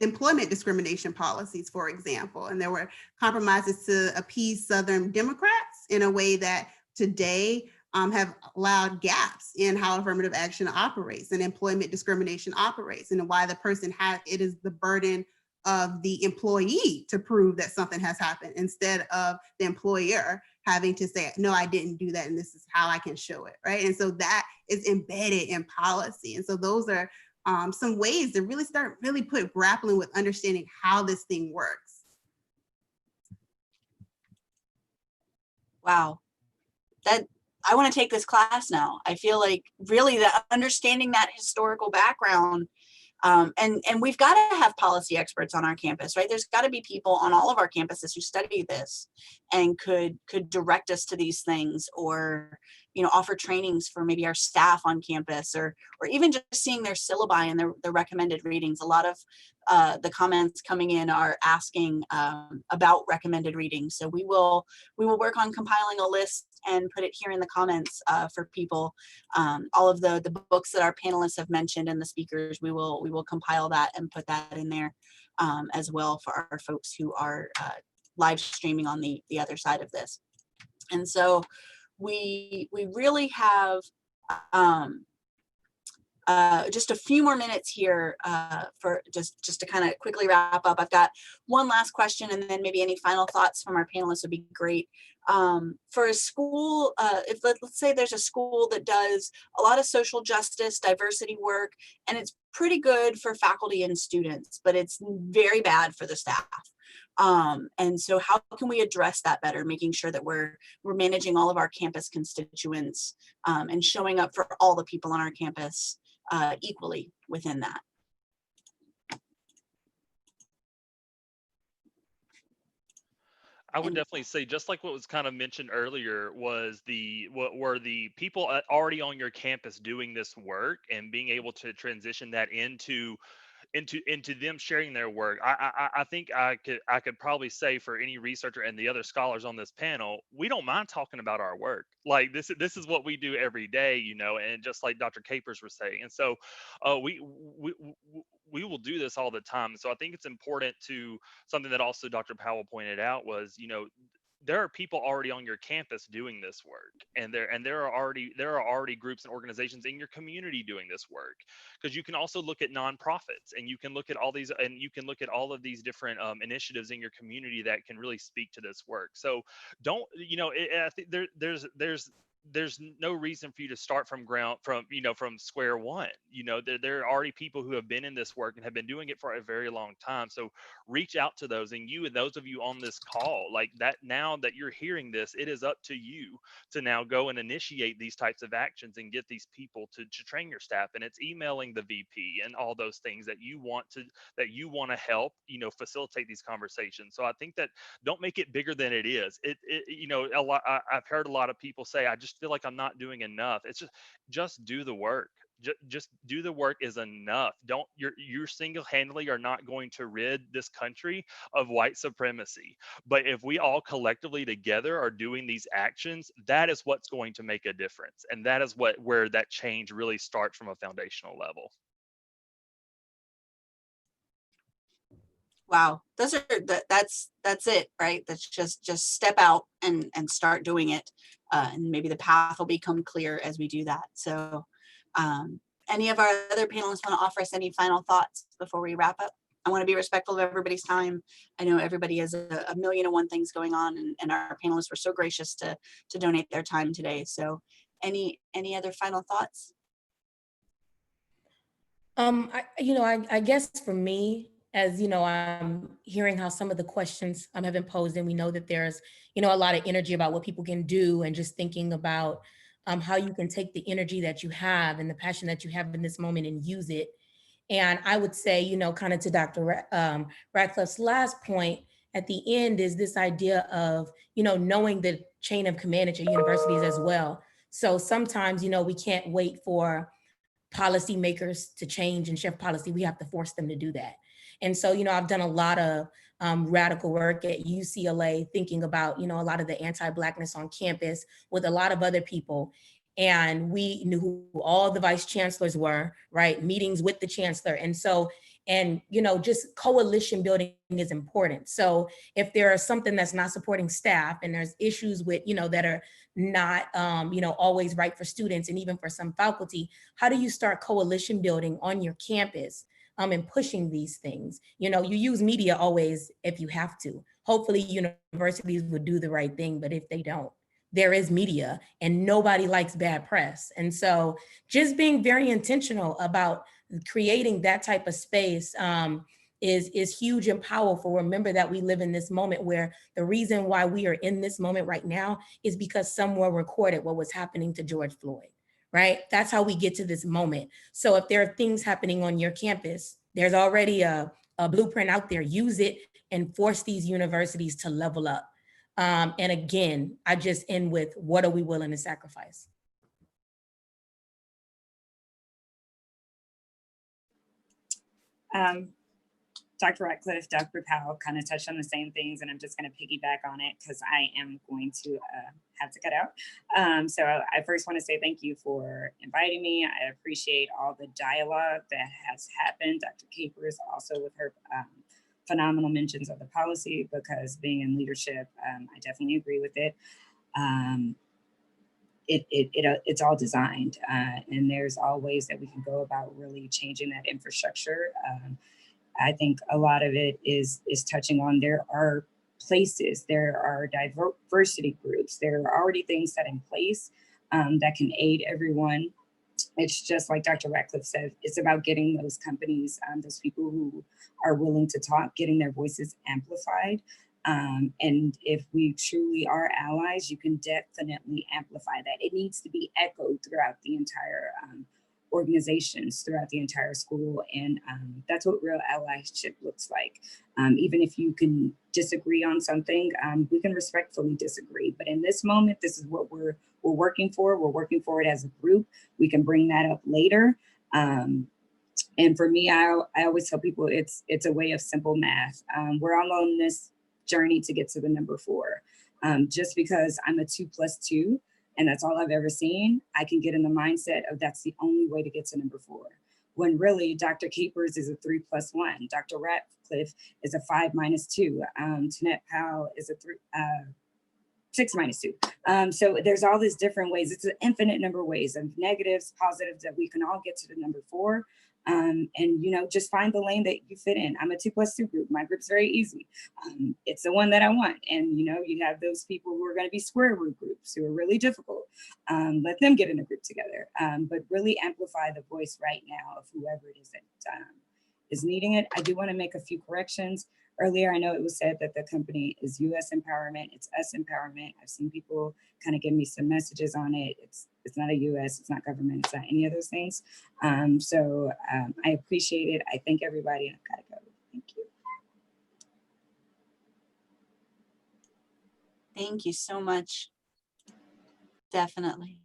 employment discrimination policies, for example. And there were compromises to appease Southern Democrats in a way that today have allowed gaps in how affirmative action operates and employment discrimination operates, and why the person it is the burden of the employee to prove that something has happened instead of the employer having to say, no, I didn't do that, and this is how I can show it, right? And so that is embedded in policy. And so those are some ways to really start grappling with understanding how this thing works. Wow, I want to take this class now. I feel like really understanding that historical background, and we've got to have policy experts on our campus, right? There's got to be people on all of our campuses who study this and could direct us to these things, or offer trainings for maybe our staff on campus, or even just seeing their syllabi and their recommended readings. A lot of the comments coming in are asking about recommended readings. So we will work on compiling a list and put it here in the comments for people. All of the books that our panelists have mentioned and the speakers, we will compile that and put that in there as well for our folks who are live streaming on the other side of this. And so we really have just a few more minutes here for just to kind of quickly wrap up. I've got one last question, and then maybe any final thoughts from our panelists would be great. For a school, if let's say there's a school that does a lot of social justice, diversity work, and it's pretty good for faculty and students, but it's very bad for the staff. And so how can we address that better, making sure that we're managing all of our campus constituents and showing up for all the people on our campus equally within that? I would definitely say, just like what was kind of mentioned earlier, was what were the people already on your campus doing this work and being able to transition that into them sharing their work. I think I could probably say for any researcher and the other scholars on this panel, we don't mind talking about our work. Like this is what we do every day, and just like Dr. Capers was saying. And so we will do this all the time. So I think it's important to something that also Dr. Powell pointed out was, there are people already on your campus doing this work, and there are already groups and organizations in your community doing this work. Because you can also look at nonprofits, and you can look at all of these different initiatives in your community that can really speak to this work. So don't, I think there's no reason for you to start from square one. There are already people who have been in this work and have been doing it for a very long time. So reach out to those, and those of you on this call, like that, now that you're hearing this, it is up to you to now go and initiate these types of actions and get these people to train your staff. And it's emailing the VP and all those things that you want to help, facilitate these conversations. So I think that don't make it bigger than it is. I've heard a lot of people say, I just feel like I'm not doing enough. It's just do the work. Just do the work is enough. You single-handedly are not going to rid this country of white supremacy. But if we all collectively together are doing these actions, that is what's going to make a difference. And that is where that change really starts from a foundational level. Wow, that's it, right? That's just step out and start doing it, and maybe the path will become clear as we do that. So any of our other panelists want to offer us any final thoughts before we wrap up? I want to be respectful of everybody's time. I know everybody has a million and one things going on, and our panelists were so gracious to donate their time today. So any other final thoughts? I guess for me, as you know, I'm hearing how some of the questions have been posed, and we know that there's, you know, a lot of energy about what people can do, and just thinking about how you can take the energy that you have and the passion that you have in this moment and use it. And I would say, you know, kind of to Dr. Radcliffe's last point at the end is this idea of, you know, knowing the chain of command at your universities as well. So sometimes, you know, we can't wait for policymakers to change and shift policy. We have to force them to do that. And so, you know, I've done a lot of radical work at UCLA, thinking about, you know, a lot of the anti-Blackness on campus with a lot of other people. And we knew who all the vice chancellors were, right? Meetings with the chancellor. And so, and, you know, just coalition building is important. So if there is something that's not supporting staff, and there's issues with, you know, that are not, you know, always right for students and even for some faculty, how do you start coalition building on your campus and pushing these things? You know, you use media always if you have to. Hopefully universities would do the right thing, but if they don't, there is media, and nobody likes bad press. And so just being very intentional about creating that type of space is huge and powerful. Remember that we live in this moment where the reason why we are in this moment right now is because someone recorded what was happening to George Floyd, right? That's how we get to this moment. So if there are things happening on your campus, there's already a blueprint out there. Use it and force these universities to level up. And again, I just end with, what are we willing to sacrifice? Dr. Ratcliffe, Dr. Powell kind of touched on the same things, and I'm just going to piggyback on it because I am going to have to cut out. So I first want to say thank you for inviting me. I appreciate all the dialogue that has happened. Dr. Capers also with her phenomenal mentions of the policy, because being in leadership, I definitely agree with it. It's all designed, and there's all ways that we can go about really changing that infrastructure. I think a lot of it is touching on, there are places, there are diversity groups, there are already things set in place that can aid everyone. It's just like Dr. Ratcliffe said, it's about getting those companies, those people who are willing to talk, getting their voices amplified. And if we truly are allies, you can definitely amplify that. It needs to be echoed throughout the entire organizations, throughout the entire school. And that's what real allyship looks like. Even if you can disagree on something, we can respectfully disagree. But in this moment, this is what we're working for. We're working for it as a group. We can bring that up later. And for me, I always tell people it's a way of simple math. We're all on this journey to get to the number 4. Just because I'm a 2 + 2, and that's all I've ever seen, I can get in the mindset of that's the only way to get to number 4. When really Dr. Capers is a 3 + 1. Dr. Ratcliffe is a 5 - 2. Tunette Powell is a 6 - 2. So there's all these different ways. It's an infinite number of ways of negatives, positives, that we can all get to the number 4. And, you know, just find the lane that you fit in. I'm a 2 + 2 group. My group's very easy. It's the one that I want. And, you know, you have those people who are going to be square root groups who are really difficult. Let them get in a group together, but really amplify the voice right now of whoever it is that is needing it. I do want to make a few corrections. Earlier, I know it was said that the company is US Empowerment. It's us empowerment. I've seen people kind of give me some messages on it. It's not a US, it's not government, it's not any of those things. So I appreciate it. I thank everybody, and I've got to go. Thank you. Thank you so much. Definitely.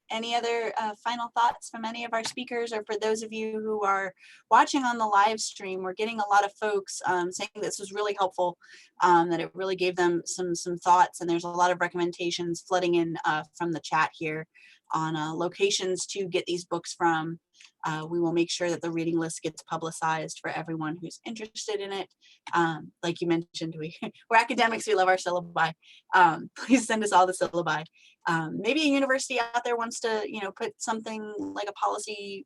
Any other final thoughts from any of our speakers, or for those of you who are watching on the live stream? We're getting a lot of folks saying this was really helpful, that it really gave them some thoughts, and there's a lot of recommendations flooding in from the chat here on locations to get these books from. We will make sure that the reading list gets publicized for everyone who's interested in it. Like you mentioned, we're academics, we love our syllabi. Please send us all the syllabi. Maybe a university out there wants to, you know, put something like a policy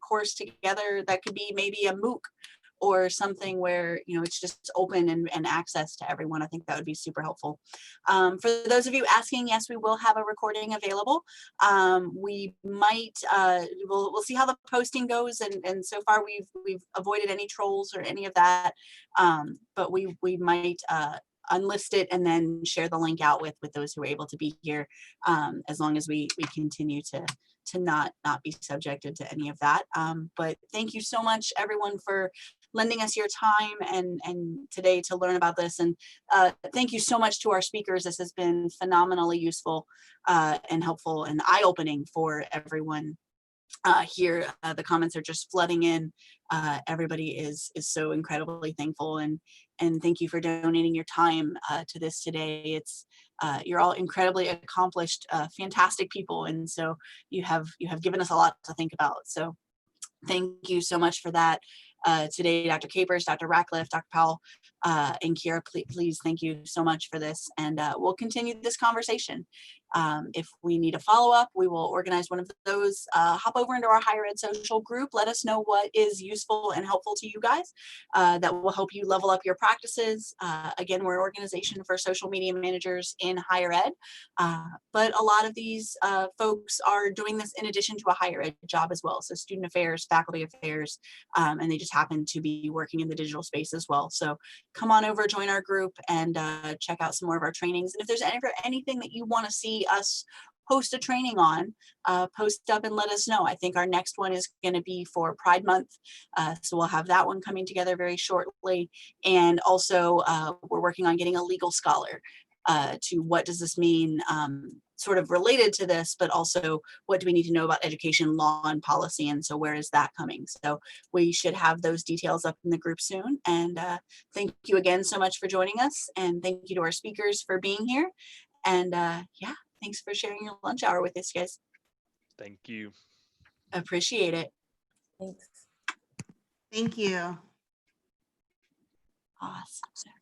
course together that could be maybe a MOOC or something where, you know, it's just open and access to everyone. I think that would be super helpful. For those of you asking, yes, we will have a recording available. We might, we'll see how the posting goes, and so far we've avoided any trolls or any of that, but we might unlist it and then share the link out with those who are able to be here, as long as we continue to not be subjected to any of that. But thank you so much, everyone, for lending us your time and today to learn about this. And thank you so much to our speakers. This has been phenomenally useful and helpful and eye-opening for everyone here. The comments are just flooding in. Everybody is so incredibly thankful, and thank you for donating your time to this today. It's you're all incredibly accomplished, fantastic people, and so you have given us a lot to think about. So thank you so much for that. Today, Dr. Capers, Dr. Ratcliffe, Dr. Powell, and Kierra, please thank you so much for this, and we'll continue this conversation. If we need a follow-up, we will organize one of those. Hop over into our higher ed social group. Let us know what is useful and helpful to you guys that will help you level up your practices. Again, we're an organization for social media managers in higher ed, but a lot of these folks are doing this in addition to a higher ed job as well. So student affairs, faculty affairs, and they just happen to be working in the digital space as well. So come on over, join our group, and check out some more of our trainings. And if there's anything that you want to see us host a training on, post up and let us know. I think our next one is going to be for Pride Month. So we'll have that one coming together very shortly. And also we're working on getting a legal scholar to what does this mean, sort of related to this, but also what do we need to know about education law and policy, and so where is that coming? So we should have those details up in the group soon. And thank you again so much for joining us, and thank you to our speakers for being here. And yeah, thanks for sharing your lunch hour with us, guys. Thank you. Appreciate it. Thanks. Thank you. Awesome.